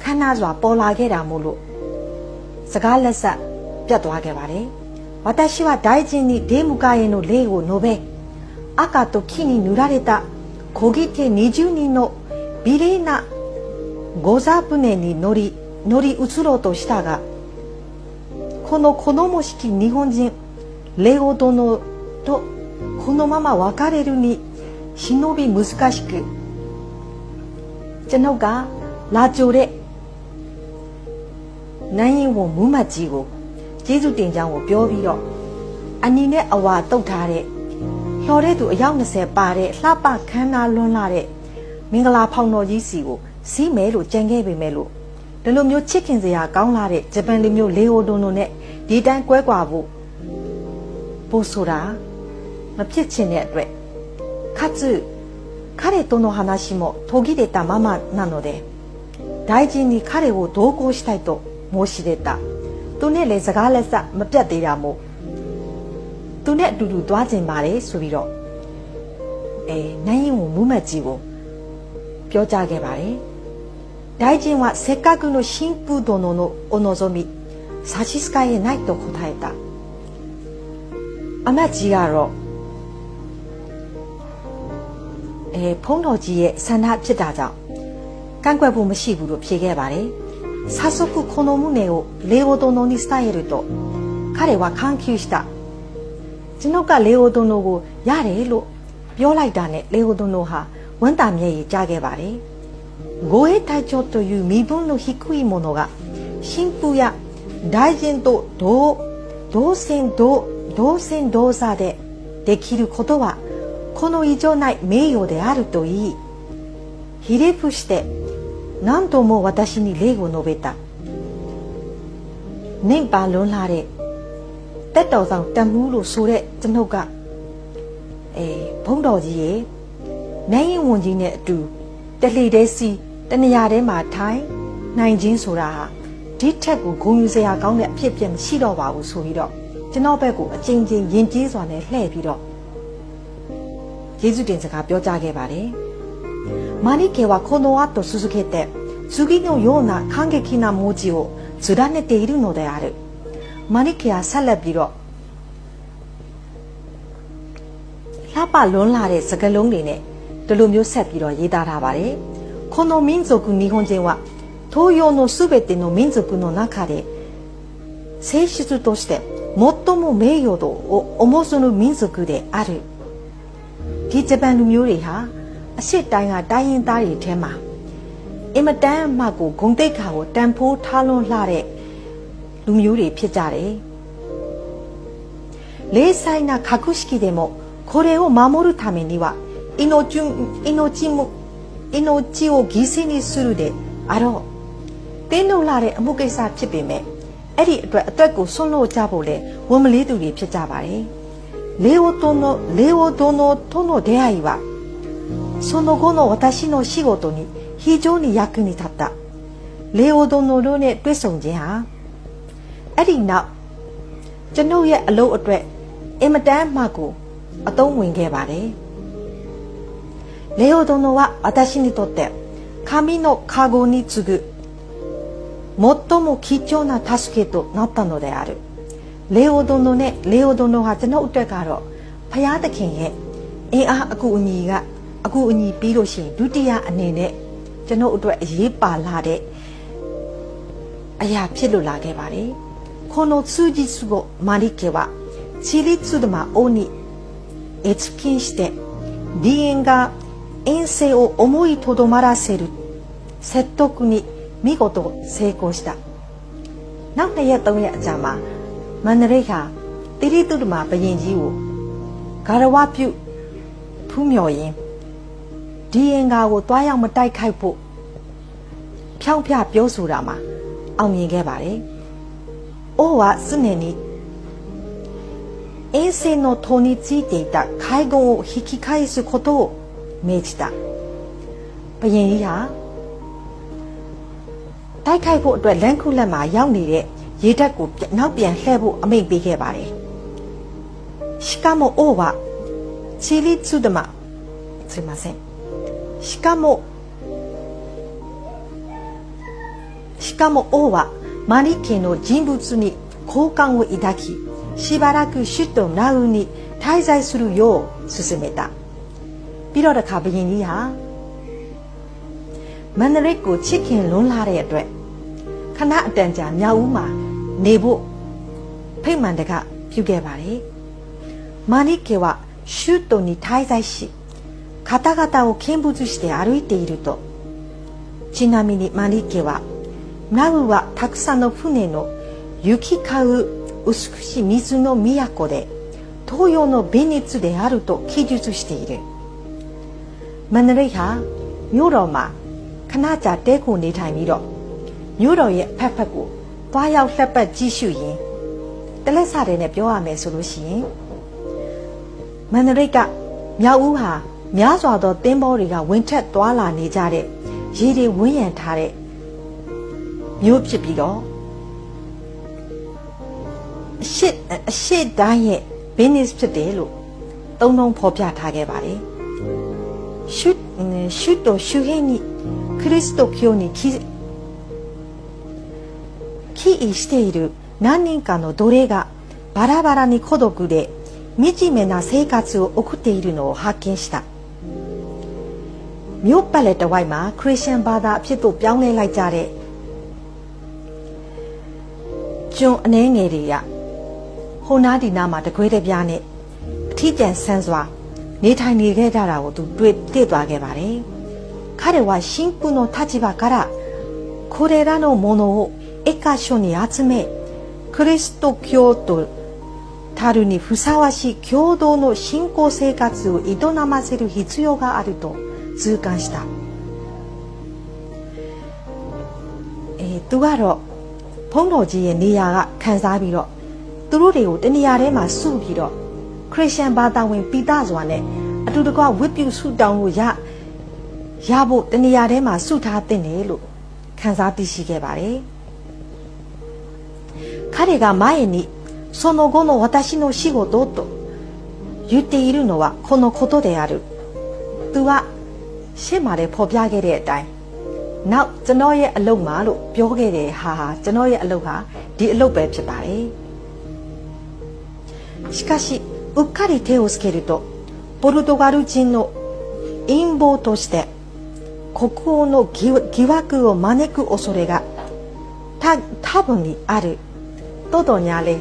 [SPEAKER 1] ခဏစွာပေါ်လာခဲ့တာမို့လို့စကားလက်ဆက်ပြတ်သွားခဲ့ပါတယ်私は大臣に出迎えの礼を述べ赤と木に塗られた漕ぎ手20人の美麗な御座船に乗り移ろうとしたがこの好もしき日本人レオ殿とこのまま別れるに忍び難しくကျွန်ုပ်ကလာကြိုတဲ့နိုင်ရင်ဝန်မူးမတ်ကြီးကိုကျေးဇူးတင်ကြောင်းကိုပြောပြီးတော့အနီနဲ့အဝါတုတ်ထားတဲ့လျှော်တဲ့သူအယောက်20ပါတဲ့လှပခမ်းနားလွန်းလာတဲ့မင်္ဂလာဖောင်တော်ကြီးစီကိုစီးမယ်လို့ကြံခဲ့ပေမဲ့လို့ဒီလိုမျိုးချစ်ခင်စရာကောင်းလာတဲ့ဂျပန်လူမျိုးလေအိုဒွန်တို့နဲ့ဒီတိုင်းကွဲကွာဖို့ပို့ဆိုတာမဖြစ်ချင်တဲ့အတွက်かつ彼との話も途切れたままなので大臣に彼を同行したいと申し出たသူနဲ့လည်းစကားလက်စမပြတ်သေးတာမို့သူနဲ့အတူတူသွားကျင်ပါလေဆိုပြီးတော့နိုင်ရင်မူးမတ်ကြီးကိုပြောကြားခဲ့ပါတယ်大臣はせっかくの神父殿のお望み差し支えないと答えたအမတ်ကြီးကတော့ဖုန်းတော်ကြီးရဲ့ဆန္ဒဖြစ်တာကြောင့်ကန့်ကွက်ဖို့မရှိဘူးလို့ဖြေခဲ့ပါတယ်早速この旨をレオ殿に伝えると彼は歓喜したကျွန်ုပ်ကレオ殿ကိုရတယ်လို့ပြောလိုက်တာနဲ့レオ殿ဟာဝမ်းသာမျက်ရည်ကျခဲ့ပါတယ်護衛隊長という身分の低い者が神父や大臣と同船同座でできることはこの異常ない名誉であると言いひれ伏して何度も私に礼を述べたနင့်ပါလွန်လာတဲ့တက်တော်ဆောင်တမှုလို့ဆိုတဲ့ကျွန်ုပ်ကဘုန်းတော်ကြီးရဲ့နိုင်ရင်ဝန်ကြီးနဲ့အတူတလှီတဲစီတနေရာထဲမှာထိုင်နိုင်ခြင်းဆိုတာဟာဒီထက်ကိုဂုဏ်ယူစရာကောင်းတဲ့အဖြစ်အပျက်မရှိတော့ပါဘူးဆိုပြီးတော့ကျွန်တော်ဘက်ကိုအချင်းချင်းယဉ်ကျေးစွာနဲ့လှည့်ပြီးတော့ယေရှုတင်စကားပြောကြားခဲ့ပါတယ်マニケはこの後続けて次のような感激な文字を連ねているのであるマニケはဆက်လက်ပြီးတော့လှပလွန်းလာတဲ့စကားလုံးတွေနဲ့ဒီလိုမျိုးဆက်ပြီးတော့ရေးသားထားပါတယ်この民族日本人は東洋のすべての民族の中で性質として最も名誉度を重する民族であるဒီဂျပန်လူမျိုးတွေဟာအရှိတိုင်းကတိုင်းရင်းသားတွေထဲမှာအင်မတန်မှကိုဂုဏ်သိက္ခာကိုတန်ဖိုးထားလွန်းလှတဲ့လူမျိုးတွေဖြစ်ကြတယ်零細な格式でもこれを守るためには命を犠牲にするであろうတင်းလို့လာတဲ့အမှုကိစ္စဖြစ်ပေမဲ့အဲ့ဒီအတွက်အသက်ကိုဆွန့်လွတ်ကြဖို့လေဝန်မလေးသူတွေဖြစ်ကြပါတယ်レオ殿との出会いはその後の私の仕事に非常に役に立ったレオ殿တို့နဲ့တွေ့ဆုံခြင်းဟာအဲ့ဒီနောက်ကျွန်ုပ်ရဲ့အလုပ်အတွက်အင်မတန်မှကိုအသုံးဝင်ခဲ့ပါတယ်レオ殿は私にとって神の加護に次ぐ最も貴重な助けとなったのであるレオ殿နဲ့レオ殿ဟာကျွန်ုပ်အတွက်ကတော့ဖယားသခင်ရဲ့အင်အားအကူအညီပြီးလို့ရှိရင်ဒုတိယအနေနဲ့ကျွန်ုပ်အတွက်အရေးပါလာတဲ့အရာဖြစ်လို့လာခဲ့ပါတယ်この数日後マリケはチリツドマ王に謁見して離縁が遠征を思いとどまらせる説得に見事成功したနောက်2ရက်3ရက်အကြာမှာမန္တလေးဟာတိရိတုဒ္ဓမာဘုရင်ကြီးကိုဂါရဝပြုဖူးမြော်ရင်းဒီအင်္ဂါကိုတွားရောက်မတိုက်ခိုက်ဖို့ဖြောင်းပြပြောဆိုတာမှာအောင်မြင်ခဲ့ပါတယ်။အိုဝါစနေနီ遠征の途についていた海軍を引き返すことを命じた။ဘုရင်ကြီးဟာတိုက်ခိုက်ဖို့အတွက်လမ်းခုလက်မှာရောက်နေတဲ့ရေတပ်ကိုနောက်ပြန်လှည့်ဖို့အမိန့်ပေးခဲ့ပါတယ်။しかも王はチリツドマすいませんしかもかも王はマリ家の人物に好感を抱き、しばらく首都ナウに滞在するよう勧めた。ပြီးတော့တခါဘုရင်ကြီးဟာမန္တရိတ်ကိုချစ်ခင်လွန်းလာတဲ့အတွက်ခဏအတန်ကြာမြောက်ဦးမှာနေဖို့ဖိတ်မှန်တကပြုခဲ့ပါတယ်။マリ家は首都に滞在し、方々を見物して歩いていると、ちなみにマリ家はナウはたくさんの船の行き交う美しい水の都で東洋のベニスであると記述している。မန္တရိတ်ဟာမြို့တော်မှာခဏကြာတဲခိုနေထိုင်ပြီးတော့မြို့တော်ရဲ့ဖက်ဖက်ကိုတွားရောက်လှက်ပတ်ကြည့်ရှုရင်တလက်စတဲ့နဲ့ပြောရမယ်ဆိုလို့ရှိရင်မန္တရိတ်ကမြောက်ဦးဟာများစွာသောသင်္ဘောတွေကဝင်ထက်သွားလာနေကြတဲ့ရေတွေဝန်းရံထားတဲ့မြို့ဖြစ်ပြီးတော့အရှိတိုင်းရဲ့ business ဖြစ်တယ်လို့သုံးလုံးဖော်ပြထားခဲ့ပါတယ်။首都周辺にキリスト教に起依している何人かの奴隷がバラバラに孤独で惨めな生活を送っているのを発見した。မြို့ပတ်လက်တဝိုက်မှာခရစ်ယာန်ဘာသာအဖြစ်သို့ပြောင်းလဲလိုက်ကြတဲ့ကျွန်အနှဲငယ်တွေကဟိုနာဒီနာမှာတကွဲတပြားနဲ့အထီးကျန်ဆန်းစွာနေထိုင်နေခဲ့ကြတာကိုသူတွေ့သွားခဲ့ပါတယ်။彼は信仰の立場からこれらのものを一箇所に集め、キリスト教徒たるにふさわしい共同の信仰生活を営ませる必要があると痛感した。သူကတော့ဘုန်းတော်ကြီးရဲ့နေရာကခံစားပြီးတော့သူတို့တွေကိုတနေရာထဲမှာစုပြီးတော့ခရစ်ယာန်ဘာသာဝင်ပိသားစွာနဲ့အတူတကွဝတ်ပြုဆုတောင်းလို့ရဖို့တနေရာထဲမှာစုထားတဲ့တယ်လို့ခံစားသိရှိခဲ့ပါတယ်။彼が前にその後の私の仕事と言っているのはこのことである。သူကရှေ့မှာလည်းဖော်ပြခဲ့တဲ့အတိုင်းနောက်ကျွန်တော်ရဲ့အလုပ်မှာလို့ပြောခဲ့တဲ့ဟာကျွန်တော်ရဲ့အလုပ်ဟာဒီအလုပ်ပဲဖြစ်ပါတယ်။しかしうっかり手をつけるとポルトガル人の陰謀として国王の疑惑を招く恐れが多分にある。တော်တော်များလဲ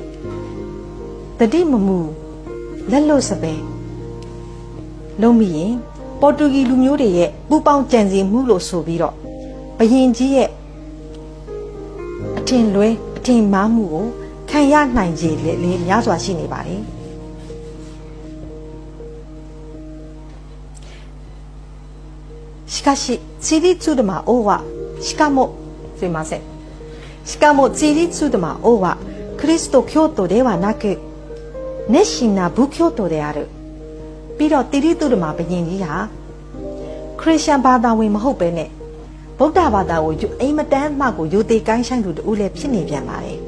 [SPEAKER 1] တတိမမူလက်လွတ်စပယ်လုံးမိရင်ပေါ်တူဂီလူမျိုးတွေရဲ့ပူပေါင်းကြံစည်မှုလို့ဆိုပြီးတော့ဘရင်ကြီးရဲ့အထင်လွဲအထင်မှားမှုကိုခံရနိုင်ခြေလေများစွာရှိနေပါတယ်しかしチリツルマ王はしかもチリツルマ王はキリスト教徒ではなく熱心な仏教徒である。ပြီးတော့တိရိတုရမဘုရင်ကြီးဟာခရစ်ယာန်ဘာသာဝင်မဟုတ်ပဲနဲ့ဗုဒ္ဓဘာသာကိုအိမ်မတန်းမှကိုယူသေးကိုင်းဆိုင်သူတူလည်းဖြစ်နေပြန်ပါတယ်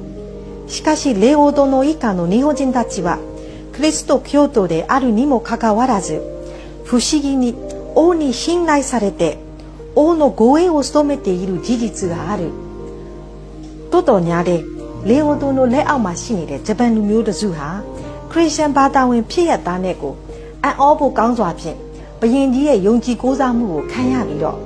[SPEAKER 1] ။しかしレオ殿以下の日本人たちはキリスト教徒であるにもかかわらず不思議に王に信頼されて王の護衛を務めている事実がある。တော်တော်များတဲ့レオ殿လက်အောက်မှာရှိနေတဲ့ဂျပန်လူမျိုးတစုဟာခရစ်ယာန်ဘာသာဝင်ဖြစ်ရတဲ့နဲ့ကိုအံ့ဩဖို့ကောင်းစွာဖြင့်ဘုရင်ကြီးရဲ့ယုံကြည်ကိုးစားမှုကိုခံရပြီးတော့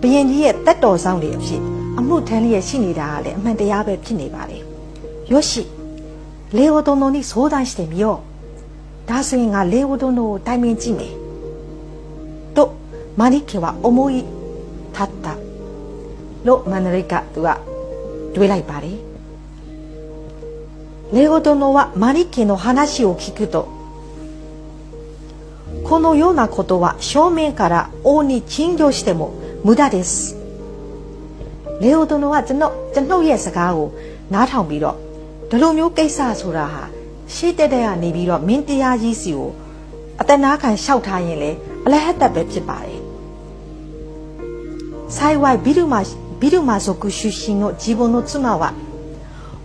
[SPEAKER 1] ဘုရင်ကြီးရဲ့တက်တော်ဆောင်တွေအဖြစ်အမှုထမ်းလျက်ရှိနေတာကလည်းအမှန်တရားပဲဖြစ်နေပါတယ်။よし、レオ殿に相談してみよう。ဒါဆိုရင်ငါレオ殿ကိုတိုင်ပင်ကြည့်မယ်။とマリ家は思い立ったလို့မန္တရိတ်ကသူကတွေးလိုက်ပါတယ်။レオ殿はマリ家の話を聞くと、このようなことは正面から王に陳情しても無駄です。レオ殿はကျွန်တော်ရဲ့စကားကိုနားထောင်ပြီးတော့ဒီလိုမျိုးကိစ္စဆိုတာဟာရှေ့တက်တဲ့ကနေပြီးတော့မင်းတရားကြီးစီကိုအတနာခံလျှောက်ထားရင်လေအလဟတ်တက်ပဲဖြစ်ပါတယ်။幸いビルマ族出身の自分の妻は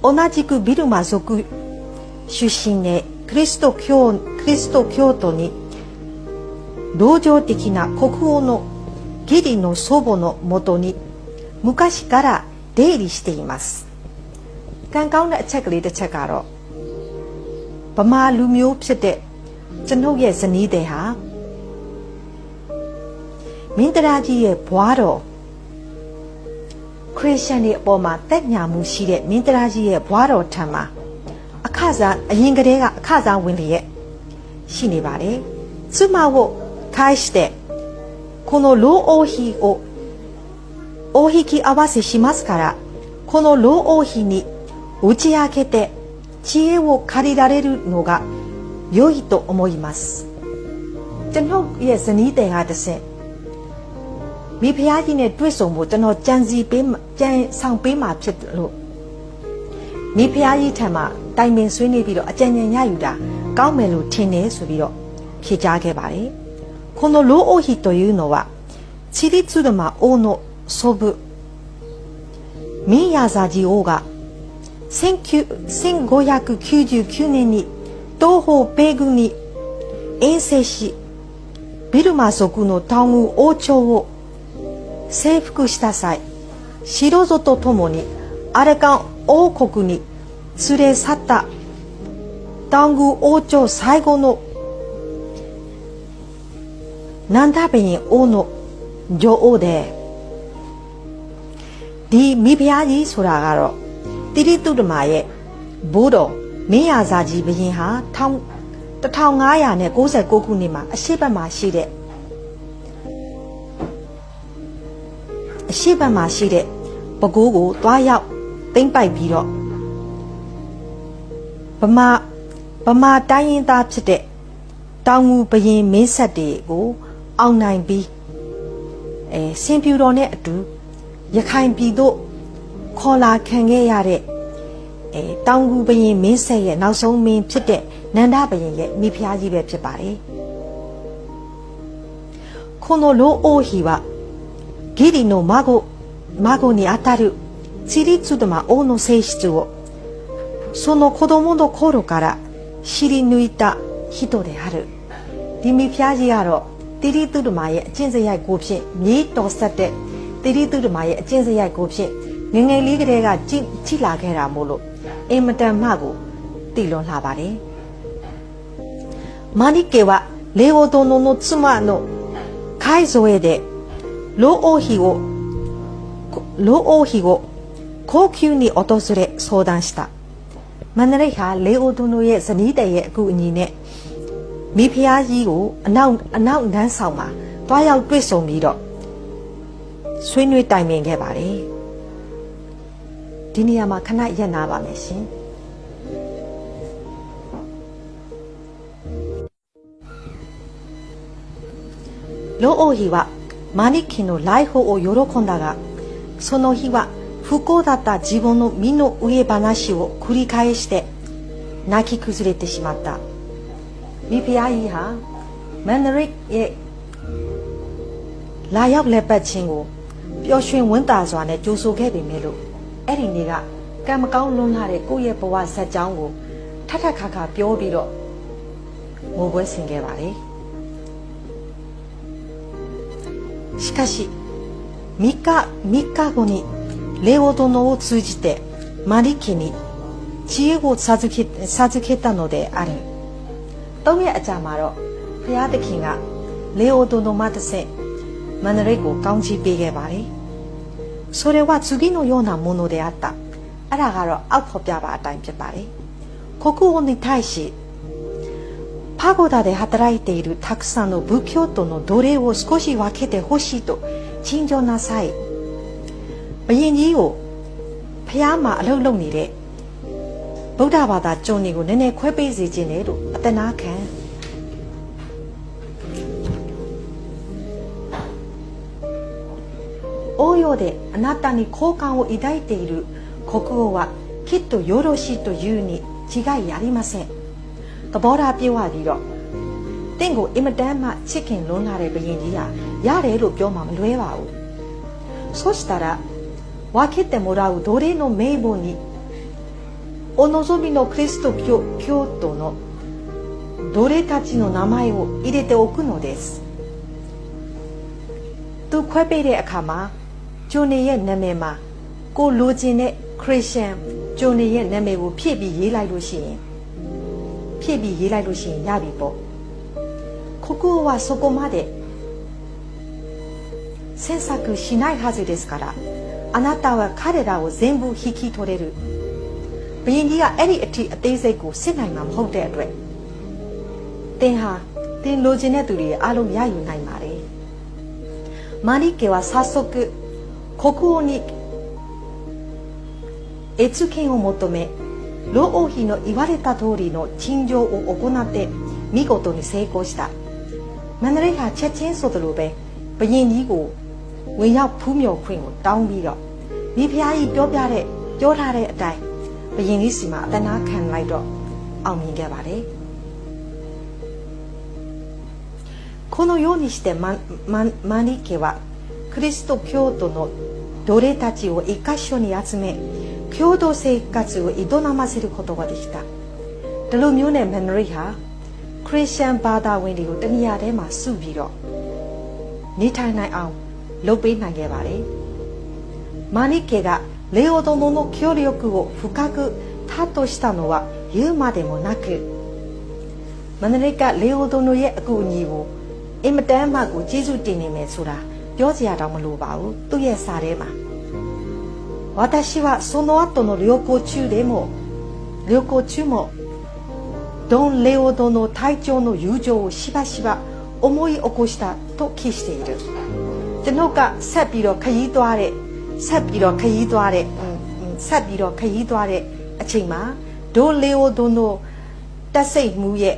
[SPEAKER 1] 同じくビルマ族出身でキリスト教徒に同情的な国王の義理の祖母のもとに昔から出入りしています。ကံကောင်းတဲ့အချက်ကလေးတစ်ချက်ကတော့ဗမာလူမျိုးဖြစ်တဲ့ကျွန်ုပ်ရဲ့ဇနီးတဲ့ဟာမင်းတရားကြီးရဲ့ဘွားတော်ခရစ်ယာန်တွေအပေါ်မှာတက်ညာမှုရှိတဲ့မင်းတရားကြီးရဲ့ဘွားတော်ထံမှာအခစားအရင်ကတည်းကအခစားဝင်လျက်ရှိနေပါတယ်။つまを返してこの老王妃をお引き合わせしますからこの老王妃に打ち明けて知恵を借りられるのが良いと思います。ကျွန်ုပ်ရဲ့ဇနီးတဲ့ဟာတစ်ဆင့်မိဖုရားကြီးနဲ့တွေ့ဆုံဖို့ကျွန်တော်ကြံဆောင်ပေးမှာဖြစ်လို့မိဖုရားကြီးထံမှာတိုင်ပင်ဆွေးနွေးပြီးတော့အကြံဉာဏ်ရယူတာကောင်းမယ်လို့ထင်တယ်ဆိုပြီးတော့ဖြေကြားခဲ့ပါတယ်။この老王妃というのはチリツルマ王の祖父ミンヤザジ王が1599年に東方米軍に遠征しビルマ族のタウン王朝を征服した際白族と共にアレカン王国に連れ去ったタウン王朝最後のナンダベイン王の女王でဒီမိဖုရားကြီးဆိုတာကတော့တိရိတုဒ္ဓမာရဲ့ဘိုးတော်မင်းရာဇာကြီးဘုရင်ဟာ1596ခုနှစ်မှာအရှိတ်ဘက်မှာရှိတဲ့ပဲခူးကိုတွားရောက်သိမ့်ပိုက်ပြီးတော့ဗမာတိုင်းရင်းသားဖြစ်တဲ့တောင်ငူဘုရင်မင်းဆက်တွေကိုအောင်နိုင်ပြီးစင်ပြူတော်နဲ့အတူရခိုင်ပြည်သို့ခေါ်လာခံခဲ့ရတဲ့တောင်ငူဘုရင်မင်းဆက်ရဲ့နောက်ဆုံးမင်းဖြစ်တဲ့နန္ဒဘုရင်ရဲ့မိဖုရားကြီးပဲဖြစ်ပါတယ်။この老王妃は義理の孫にあたるチリツドマ王の性質をその子供の頃から知り抜いた人である。ဒီမိဖုရားကြီးကတော့တိရိတုဒ္ဓမာရဲ့အကျင့်စရိုက်ကိုဖြင့်မြေတော်ဆက်တဲ့တိရိတုဒ္ဓမာရဲ့အကျင့်စရိုက်ကိုဖြင့်ငယ်ငယ်လေးကတည်းကကြည့်လာခဲ့တာမို့လို့အင်မတန်မှကိုတည်လွန်လာပါတယ်။マニケはレオ殿の妻の改造で老王妃を高級に訪れ相談した。မန္တလေးဟာလေအိုဒိုနိုရဲ့ဇနီးတဲ့ရဲ့အကူအညီနဲ့မိဖုရားကြီးကိုအနောက်နန်းဆောင်မှာတွားရောက်တွေ့ဆုံပြီးတော့ဆွေးနွေးတိုင်ပင်ခဲ့ပါတယ်ဒီနေရာမှာခဏရပ်နာပါမယ်ရှင်老王妃はマニキの来訪を喜んだがその日は不幸だった自分の身の上話を繰り返して泣き崩れてしまったမိဖုရားကြီးဟာမန္တရိတ်ရဲ့လာရောက်လက်ပတ်ခြင်းကိုပျော်ရွှင်ဝမ်းသာစွာနဲ့ကြိုဆိုခဲ့ပေမဲ့လို့အဲ့ဒီနေ့ကကံမကောင်းလွန်းလာတဲ့ကိုယ့်ရဲ့ဘဝဇာတ်ကြောင်းကိုထထခါခါပြောပြီးတော့ငိုပွဲဆင်ခဲ့ပါတယ်しかし3日後にレオ殿を通じてマリキに知恵を授けたのである3ရက်အကြာမှာတော့ဘုရားသခင်ကလေအိုဒိုနိုမတဆင့်မန္တရိတ်ကိုကောင်းချီးပေးခဲ့ပါတယ်။それは次のようなものであった。အဲ့ဒါကတော့အောက်ဖော်ပြပါအတိုင်းဖြစ်ပါတယ်။国王に対しパゴダで働いているたくさんの仏教徒の奴隷を少し分けてほしいと陳情なさい。ဘယင်ကြီးကိုဖျားမှာအလုပ်လုပ်နေတဲ့ဗုဒ္ဓဘာသာကျုံတွေကိုနည်းနည်းခွဲပေးစေခြင်းလေလို့အတနာခံ応用であなたに好感を抱いている国王はきっとよろしいというに違いありませんသဘောထားပြေဝပြီးတော့တင့်ကိုအင်မတန်မှချစ်ခင်လွန်းလာတဲ့ဘယင်ကြီးဟာရတယ်လို့ပြောမှမလွဲပါဘူးそしたら分けてもらう奴隷の名簿にお望みのキリスト教徒の奴隷たちの名前を入れておくのです。သူခွဲပေးတဲ့အခါမှာ ဂျွန်နေရဲ့နာမည်မှာကိုလိုချင်တဲ့ခရစ်ယာန်ဂျွန်နေရဲ့နာမည်ကိုဖြည့်ပြီးရေးလိုက်လို့ရှိရင်ရပြီပေါ့ここはそこまで詮索しないはずですからあなたは彼らを全部引き取れるဘယင်ကြီးကအဲ့ဒီအထိအသေးစိတ်ကိုစစ်နိုင်မှာမဟုတ်တဲ့အတွက်သင်လိုချင်တဲ့သူတွေအားလုံးရယူနိုင်ပါတယ်マニケは早速国王に謁見を求め老王妃の言われた通りの陳情を行って見事に成功したမန္တလေးဟာချက်ချင်းဆိုသလိုပဲဘယင်ကြီးကိုဝင်ရောက်ဖူးမြော်ခွင့်ကိုတောင်းပြီးတော့မိဖုရားကြီးပြောထားတဲ့အတိုင်းဘယင်ကြီးစီမှာအတနာခံလိုက်တော့အောင်မြင်ခဲ့ပါတယ်このようにしてマニケはキリスト教徒の奴隷たちを一箇所に集め共同生活を営ませることができたဒီလိုမျိုးနဲ့မန်နရိဟာခရစ်ယာန်ဘာသာဝင်တွေကိုတနေရာထဲမှာစုပြီးတော့နေထိုင်နိုင်အောင်လုပ်ပေးနိုင်ခဲ့ပါတယ်マニケがレオ殿の協力を深く他としたのは言うまでもなくမန္တလေးကレオ殿ရဲ့အကူအညီကိုအင်မတန်မှကိုကျေးဇူးတင်နေမယ်ဆိုတာပြောစရာတော့မလိုပါဘူးသူ့ရဲ့စာထဲမှာ私はその後の旅行中もドン・レオドの隊長の友情をしばしば思い起こしたと記しているကျွန်တော်ကဆက်ပြီးတော့ခရီးသွားတဲ့အချိန်မှာဒိုလေအိုဒိုနိုတက်စိတ်မှုရဲ့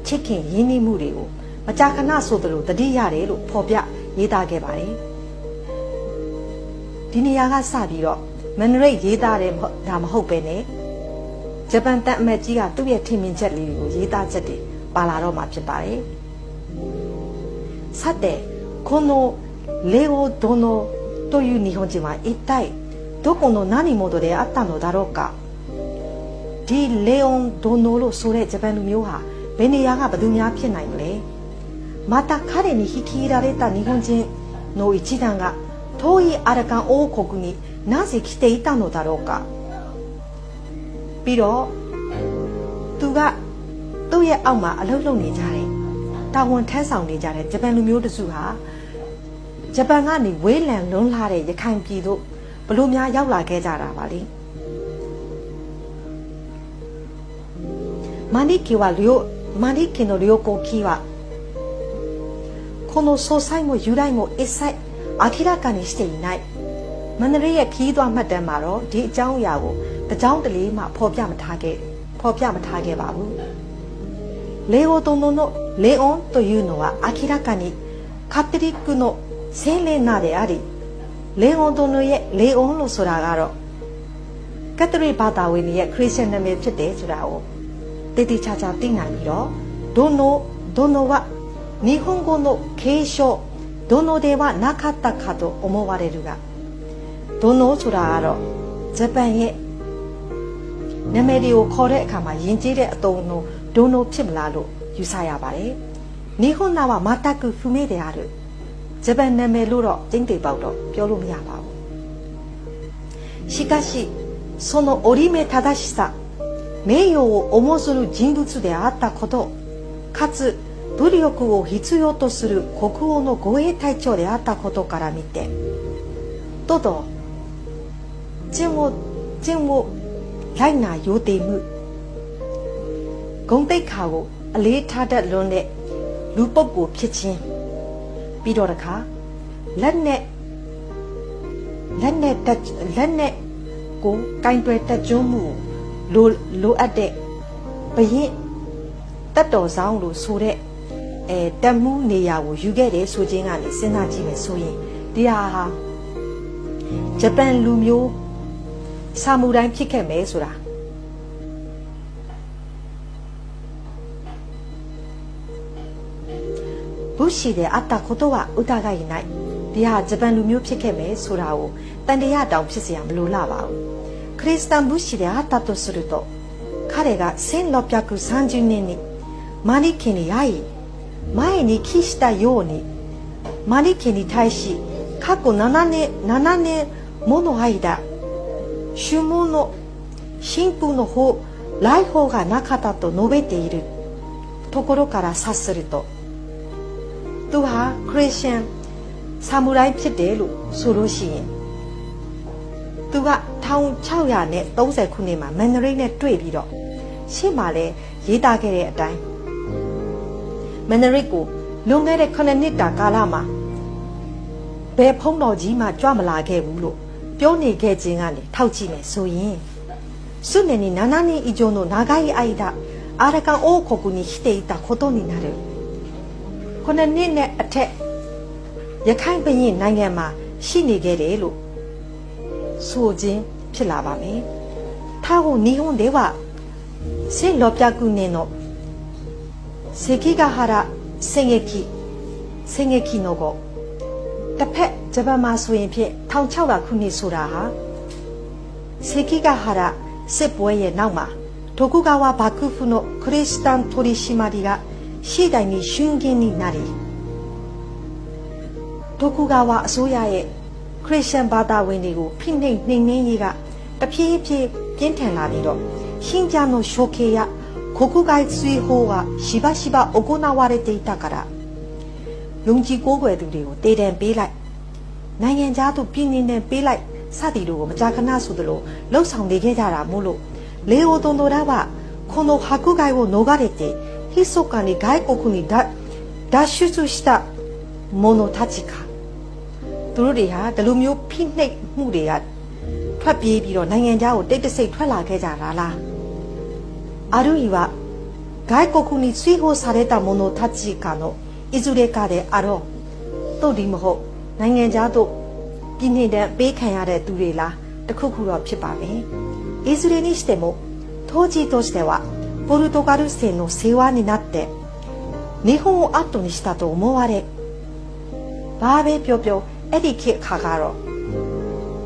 [SPEAKER 1] ချစ်ခင်ရင်းနှီးမှုတွေကိုမကြာခဏဆိုသလိုတတိရတယ်လို့ဖော်ပြရေးသားခဲ့ပါတယ်ဒီနေရာကစပြီးတော့မန်နရိတ်ရေးသားတယ်ဒါမဟုတ်ပဲねဂျပန်တန်အမတ်ကြီးကသူ့ရဲ့ထင်မြင်ချက်လေးတွေကိုရေးသားချက်တွေပါလာတော့မှာဖြစ်ပါတယ်さてこのレオ殿という日本人は一体どこの何者であったのだろうかဒီレオン殿လို့ဆိုတဲ့ဂျပန်လူမျိုးဟာဘယ်နေရာကဘယ်သူများဖြစ်နိုင်မလဲまた彼に率いられた日本人の一団が遠いアラカン王国になぜ来ていたのだろうかပြီးတော့သူကသူ့ရဲ့အောက်မှာအလုပ်လုပ်နေကြတယ်တာဝန်ထမ်းဆောင်နေကြတဲ့ဂျပန်လူမျိုးတစုဟာဂျပန်ကနေဝေးလံလွန်းလာတဲ့ရခိုင်ပြည်သို့ဘလို့များရောက်လာခဲ့ကြတာပါလေマニケの旅行記はこの詳細も由来も一切明らかにしていないမန္တလေးရဲ့ခီးသွွားမှတ်တမ်းမှာတော့ဒီအကြောင်းအရာကိုတကြောင်တလေးမှဖော်ပြမထားခဲ့ပါဘူးレオ殿のレオンというのは明らかにカトリックの聖霊なでありレオ殿ရဲ့レオンလို့ဆိုတာကတော့ကက်သလစ်ဘာသာဝင်တွေရဲ့ခရစ်ယာန်နာမည်ဖြစ်တယ်ဆိုတာကိုတိတိကျကျသိနိုင်ပြီးတော့ဒိုနိုは日本語の継承どのではなかったかと思われるがどのဆိုတာကတော့ဂျပန်ရဲ့နာမည်တွေကိုခေါ်တဲ့အခါမှာယဉ်ကျေးတဲ့အတုံးのဒိုနိုဖြစ်မလားလို့ယူဆရပါတယ်日本名は全く不明であるဂျပန်နာမည်လို့တော့ကျင်းတေပေါက်တော့ပြောလို့မရပါဘူးしかしその折り目正しさ名誉を重する人物であったことかつ武力を必要とする国王の護衛隊長であったことから見て多々ကျင့်ဝတ်လိုက်နာရိုသေမှုဂုဏ်သိက္ခာကိုအလေးထားတတ်လွန်းတဲ့လူပုဂ္ဂိုလ်ဖြစ်ခြင်းပြီးတော့တခါလက်နဲ့ကိုကင်တွယ်တတ်ကြွမှုလိုအပ်တဲ့ဘရင်တတ်တော်ဆောင်လို့ဆိုတဲ့တက်မှုနေရာကိုယူခဲ့တယ်ဆိုခြင်းကနေစဉ်းစားကြည့်မယ်ဆိုရင်ဒီဟာဂျပန်လူမျိုးဆာမူတိုင်းဖြစ်ခဲ့မယ်ဆိုတာ武士であったことは疑いないဒီဟာဂျပန်လူမျိုးဖြစ်ခဲ့မယ်ဆိုတာကိုတန်တရားတောင်ဖြစ်เสียမလိုလားပါဘူးခရစ်စတန်武士であったとすると彼が1630年にマニケに会い前に帰したようにマリ家に対し過去7年もの間主文の神父の来訪がなかったと述べているところから察するとသူဟာခရစ်ယာန်ဆာမူရိုင်းဖြစ်တယ်လို့ဆိုလို့ရှိရင်သူက1630ခုနှစ်မှာမန်ဒရိတ်နဲ့တွေ့ပြီးတော့ရှေ့မှာလည်းရေးသားခဲ့တဲ့အတိုင်းမန်ဒရိတ်ကိုလွန်ခဲ့တဲ့9နှစ်တာကာလမှာဘယ်ဖုံးတော်ကြီးမှကြွမလာခဲ့ဘူးလို့ပြောနေခဲ့ခြင်းကနေထောက်ကြည့်မယ်ဆိုရင်စုနေに7年以上の長い間アラカン王国に来ていたことになるこの2年あてရခိုင်ပြည်နိုင်ငံမှာရှိနေခဲ့တယ်လို့ဆိုခြင်းဖြစ်လာပါမယ်။他を日本では1600年の関ヶ原戦役の後တစ်ဖက်ဂျပန်မှာဆိုရင်ဖြင့်1600ခုနှစ်ဆိုတာဟာ関ヶ原စစ်ပွဲရဲ့နောက်မှာ徳川幕府のクリスタン取締りが次第に瞬間になり徳川အစိုးရရဲ့ခရစ်ယာန်ဘာသာဝင်တွေကိုဖိနှိပ်နှိမ်နင်းရေးကတဖြည်းဖြည်းပြင်းထန်လာပြီးတော့新疆の処刑や国外追放がしばしば行われていたからယုံကြည်ကိုးကွယ်သူတွေကိုတည်တံပေးလိုက်နိုင်ငံခြားသို့ပြည်နှင်ပေးလိုက်စသည်တို့ကိုမကြာခဏဆိုသလိုလှုပ်ဆောင်နေခဲ့ကြたမို့လို့レオドノラはこの迫害を逃れて密かに外国に脱出した者たちかသူတို့တွေဟာဒီလိုမျိုးဖိနှိပ်မှုတွေကထွက်ပြေးပြီးတော့နိုင်ငံခြားကိုတိတ်တဆိတ်ထွက်လာခဲ့ကြတာလားあるいは外国に追放された者たちかのいずれかであろうとでもဟုတ်နိုင်ငံခြားသို့ပြည်နှင်တဲ့ပေးခံရတဲ့သူတွေလားတခုခုတော့ဖြစ်ပါမယ်いずれにしても当時としてはポルトガル船の世話になって日本を後にしたと思われဘာပဲပြောပြောအဲ့ဒီခေတ်ခါကတော့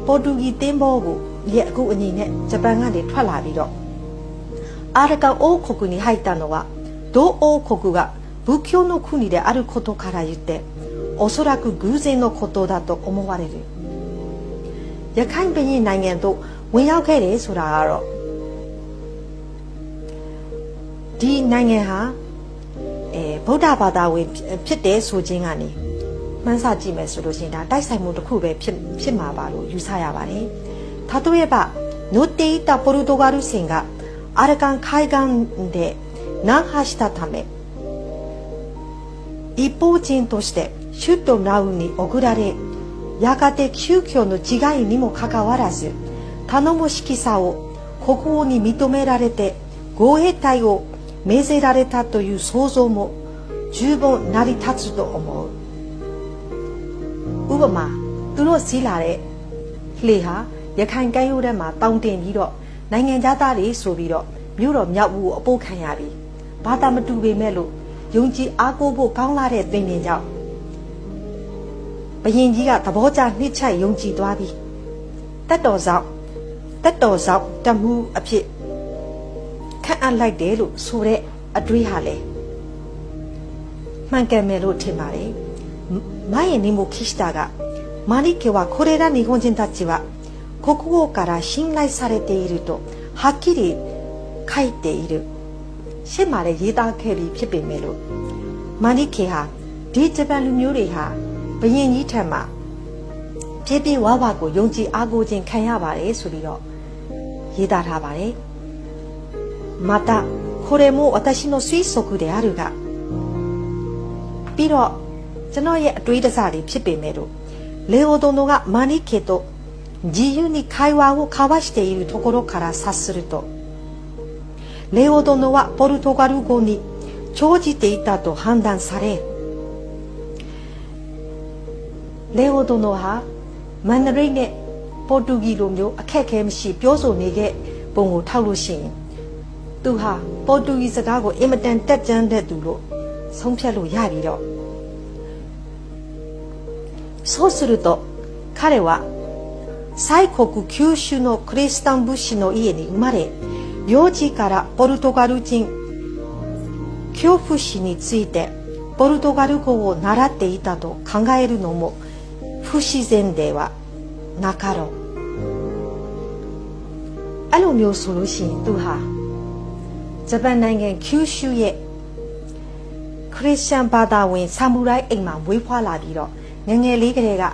[SPEAKER 1] ပေါ်တူဂီတင်းဘောကိုရဲ့အခုအနေနဲ့ဂျပန်ကနေထွက်လာပြီးတော့アラカン王国に入ったのは同王国が仏教の国であることから言っておそらく偶然のことだと思われるရခိုင်ပြည်နိုင်ငံတို့ဝင်ရောက်ခဲ့တယ်ဆိုတာကတော့ဒီနိုင်ငံဟာဗုဒ္ဓဘာသာဝင်ဖြစ်တယ်ဆိုခြင်းကနေမှန်းဆကြည့်မယ်ဆိုလို့ရှိရင်ဒါတိုက်ဆိုင်မှုတစ်ခုပဲဖြစ်မှာပါလို့ယူဆရပါတယ်例えば乗っていたポルトガル船がアラカン海岸で難破したため一方人として首都ラウに送られやがて急遽の違いにもかかわらず頼もしきさを国王に認められて護衛隊を命ぜられたという想像も十分成り立つと思う。ဥပမာသူတို့စီးလာတဲ့လှေဟာရခိုင်ကမ်းရိုးထဲမှာတောင်းတင်ပြီးတော့နိုင်ငံသားတွေဆိုပြီးတော့မြို့တော်မြောက်ဦးကိုအပို့ခံရပြီးဘာသာမတူပေမဲ့လို့ယုံကြည်အားကိုးဖို့ကောင်းလာတဲ့သင်ပင်ကြောင့်ဘယင်ကြီးကသဘောကျနှိမ့်ချိုက်ယုံကြည်သွားပြီးတက်တော်ဆောင်တမှုအဖြစ်ခန့်အပ်လိုက်တယ်လို့ဆိုတဲ့အတွေးဟာလေမှန်ကန်မယ်လို့ထင်ပါတယ်前にも岸田がマリ家はこれら日本人たちは国王から信頼されているとはっきり書いているရှေ့မှာလည်းရေးသားခဲ့ပြီးဖြစ်ပေမဲ့လို့မာリ家ဟာဒီဂျပန်လူမျိုးတွေဟာဘယင်ကြီးထံမှာပြေးပြေးဝါဝါကိုယုံကြည်အားကိုးခြင်းခံရပါတယ်ဆိုပြီးတော့ရေးသားထားပါတယ်またこれも私の推測であるがပြီးတော့ကျွန်တော်ရဲ့အတွေးတစလေးဖြစ်ပေမဲ့လို့レオ殿がマリ家と自由に会話を交わしているところから察するとレオ殿はポルトガル語に長じていたと判断されレオ殿はマンダリンနဲ့ပေါ်တူဂီလိုမျိုးအခက်အခဲမရှိပြောဆိုနေခဲ့ပုံကိုထောက်လို့ရှိရင်သူဟာပေါ်တူဂီစကားကိုအင်မတန်တက်ကြွတဲ့သူလို့ဆုံးဖြတ်လို့ရပြီးတော့そうすると彼は西国九州のクリスタン武士の家に生まれ幼児からポルトガル人恐怖心についてポポルトガル語を習っていたと考えるのも不自然ではなかろう。အဲ့လိုမျိုးဆိုလို့ရှိရင်သူဟာဂျပန်နိုင်ငံ九州ရဲ့ခရစ်ယာန်ဘာသာဝင်ဆာမူရိုင်းအိမ်မှာမွေးဖွားလာပြီးတော့ငယ်ငယ်လေးကလေးက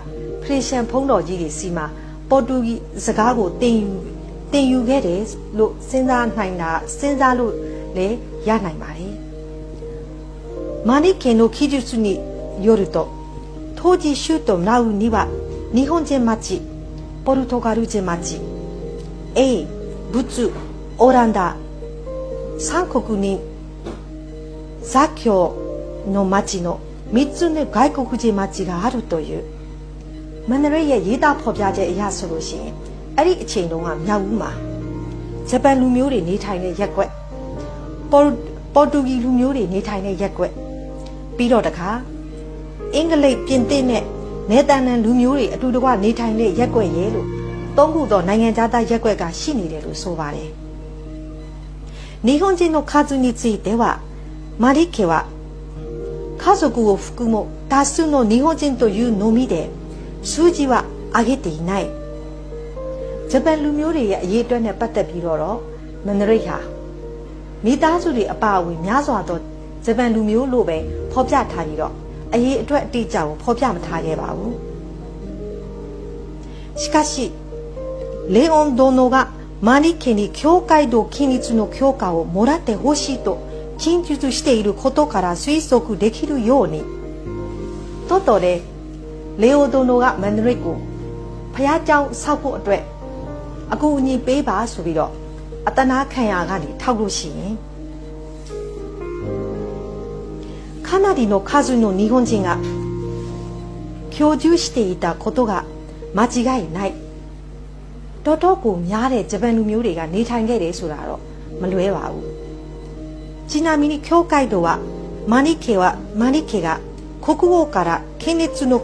[SPEAKER 1] ခရစ်ယာန်ဘုန်းတော်ကြီးတွေစီမှာပေါ်တူဂီစကားကိုသင်ယူခဲ့တယ်လို့စဉ်းစားလို့လည်းရနိုင်ပါတယ်။マニケの記述によると当時州都ナウには日本人町、ポルトガル人町、仏、オランダ三国に座教の町の3つの外国人町があるというမန္တလေးရဲ့ရေးသားဖော်ပြချက်အရဆိုလို့ရှိရင်အဲ့ဒီအချိန်တုန်းကမြောက်ဦးမှာဂျပန်လူမျိုးတွေနေထိုင်တဲ့ရက်ကွက်ပေါ်တူဂီလူမျိုးတွေနေထိုင်တဲ့ရက်ကွက်ပြီးတော့တခါအင်္ဂလိပ်ပြင်သစ်နဲ့နယ်သာလန်လူမျိုးတွေအတူတကွနေထိုင်တဲ့ရက်ကွက်ရဲ့လို့သုံးခုသောနိုင်ငံခြားသားရက်ကွက်ကရှိနေတယ်လို့ဆိုပါတယ်日本人の数についてはマリ家は家族を含む多数の日本人というのみで数字は上げていないဂျပန်လူမျိုးတွေရဲ့အရေးအတွက်နဲ့ပတ်သက်ပြီးတော့မန္တလေးဟာမိသားစုတွေအပါအဝင်များစွာသောဂျပန်လူမျိုးလို့ပဲဖော်ပြထားပြီးတော့အရေးအတွက်အတိအကျကိုဖော်ပြမထားခဲ့ပါဘူးしかしレオン殿がマニ家に教会堂建立の許可をもらってほしいと陳述していることから推測できるようにとうとうでレオ殿がမန္တလေးကိုဖျားเจ้าဆောက်ဖို့အတွက်အကူအညီပေးပါဆိုပြီးတော့အတနာခံရကနေထောက်လို့ရှိရင်かなりの数の日本人が居住していたことが間違いないတော်တော်ကိုများတဲ့ဂျပန်လူမျိုးတွေကနေထိုင်ခဲ့တယ်ဆိုတာတော့မလွဲပါဘူးちなみに教会堂はマニ家が国王から建立の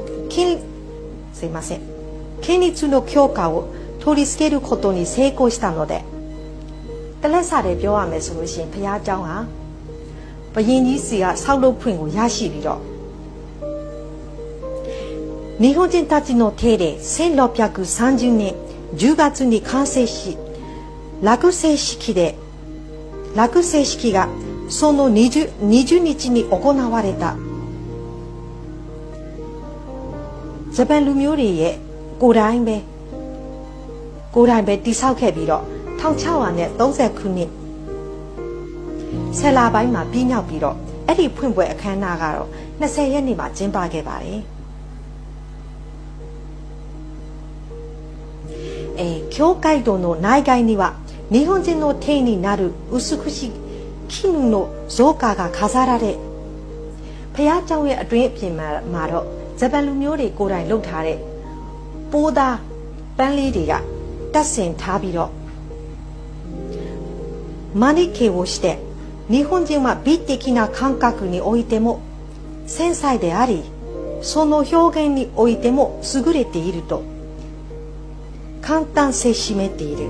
[SPEAKER 1] 許可を取り付けることに成功したのでတလက်စာတွေပြောရမယ်ဆိုလို့ရှိရင်ဘုရားကျောင်းဟာဘယင်ကြီးစီကဆောက်လုပ်ဖွင့်ကိုရရှိပြီးတော့日本人たちの手で1630年10月に完成し落成式がその20日に行われたဂျပန်လူမျိုးတွေရဲ့ကိုယ်တိုင်ပဲတိဆောက်ခဲ့ပြီးတော့1630ခုနှစ်ဆယ်လပိုင်းမှာပြီးမြောက်ပြီးတော့အဲ့ဒီဖွင့်ပွဲအခမ်းအနားကတော့20ရက်နေ့မှာကျင်းပခဲ့ပါတယ်教会堂の内外には日本人の手になる美しい絹の造花が飾られဘုရားကျောင်းရဲ့အတွင်းအပြင်မှာတော့ဂျပန်လူမျိုးတွေကိုယ်တိုင်လုပ်ထားတဲ့ပိုးသားပန်းလေးတွေကတက်ဆင်ထားပြီးတော့マニケをして日本人は美的な感覚においても繊細でありその表現においても優れていると簡単せしめている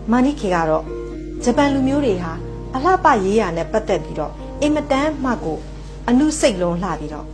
[SPEAKER 1] マニケကတော့ဂျပန်လူမျိုးတွေဟာအလှပရေးရနဲ့ပတ်သက်ပြီးတော့အင်မတန်မှကိုအနုစိတ်လုံးလှပြီးတော့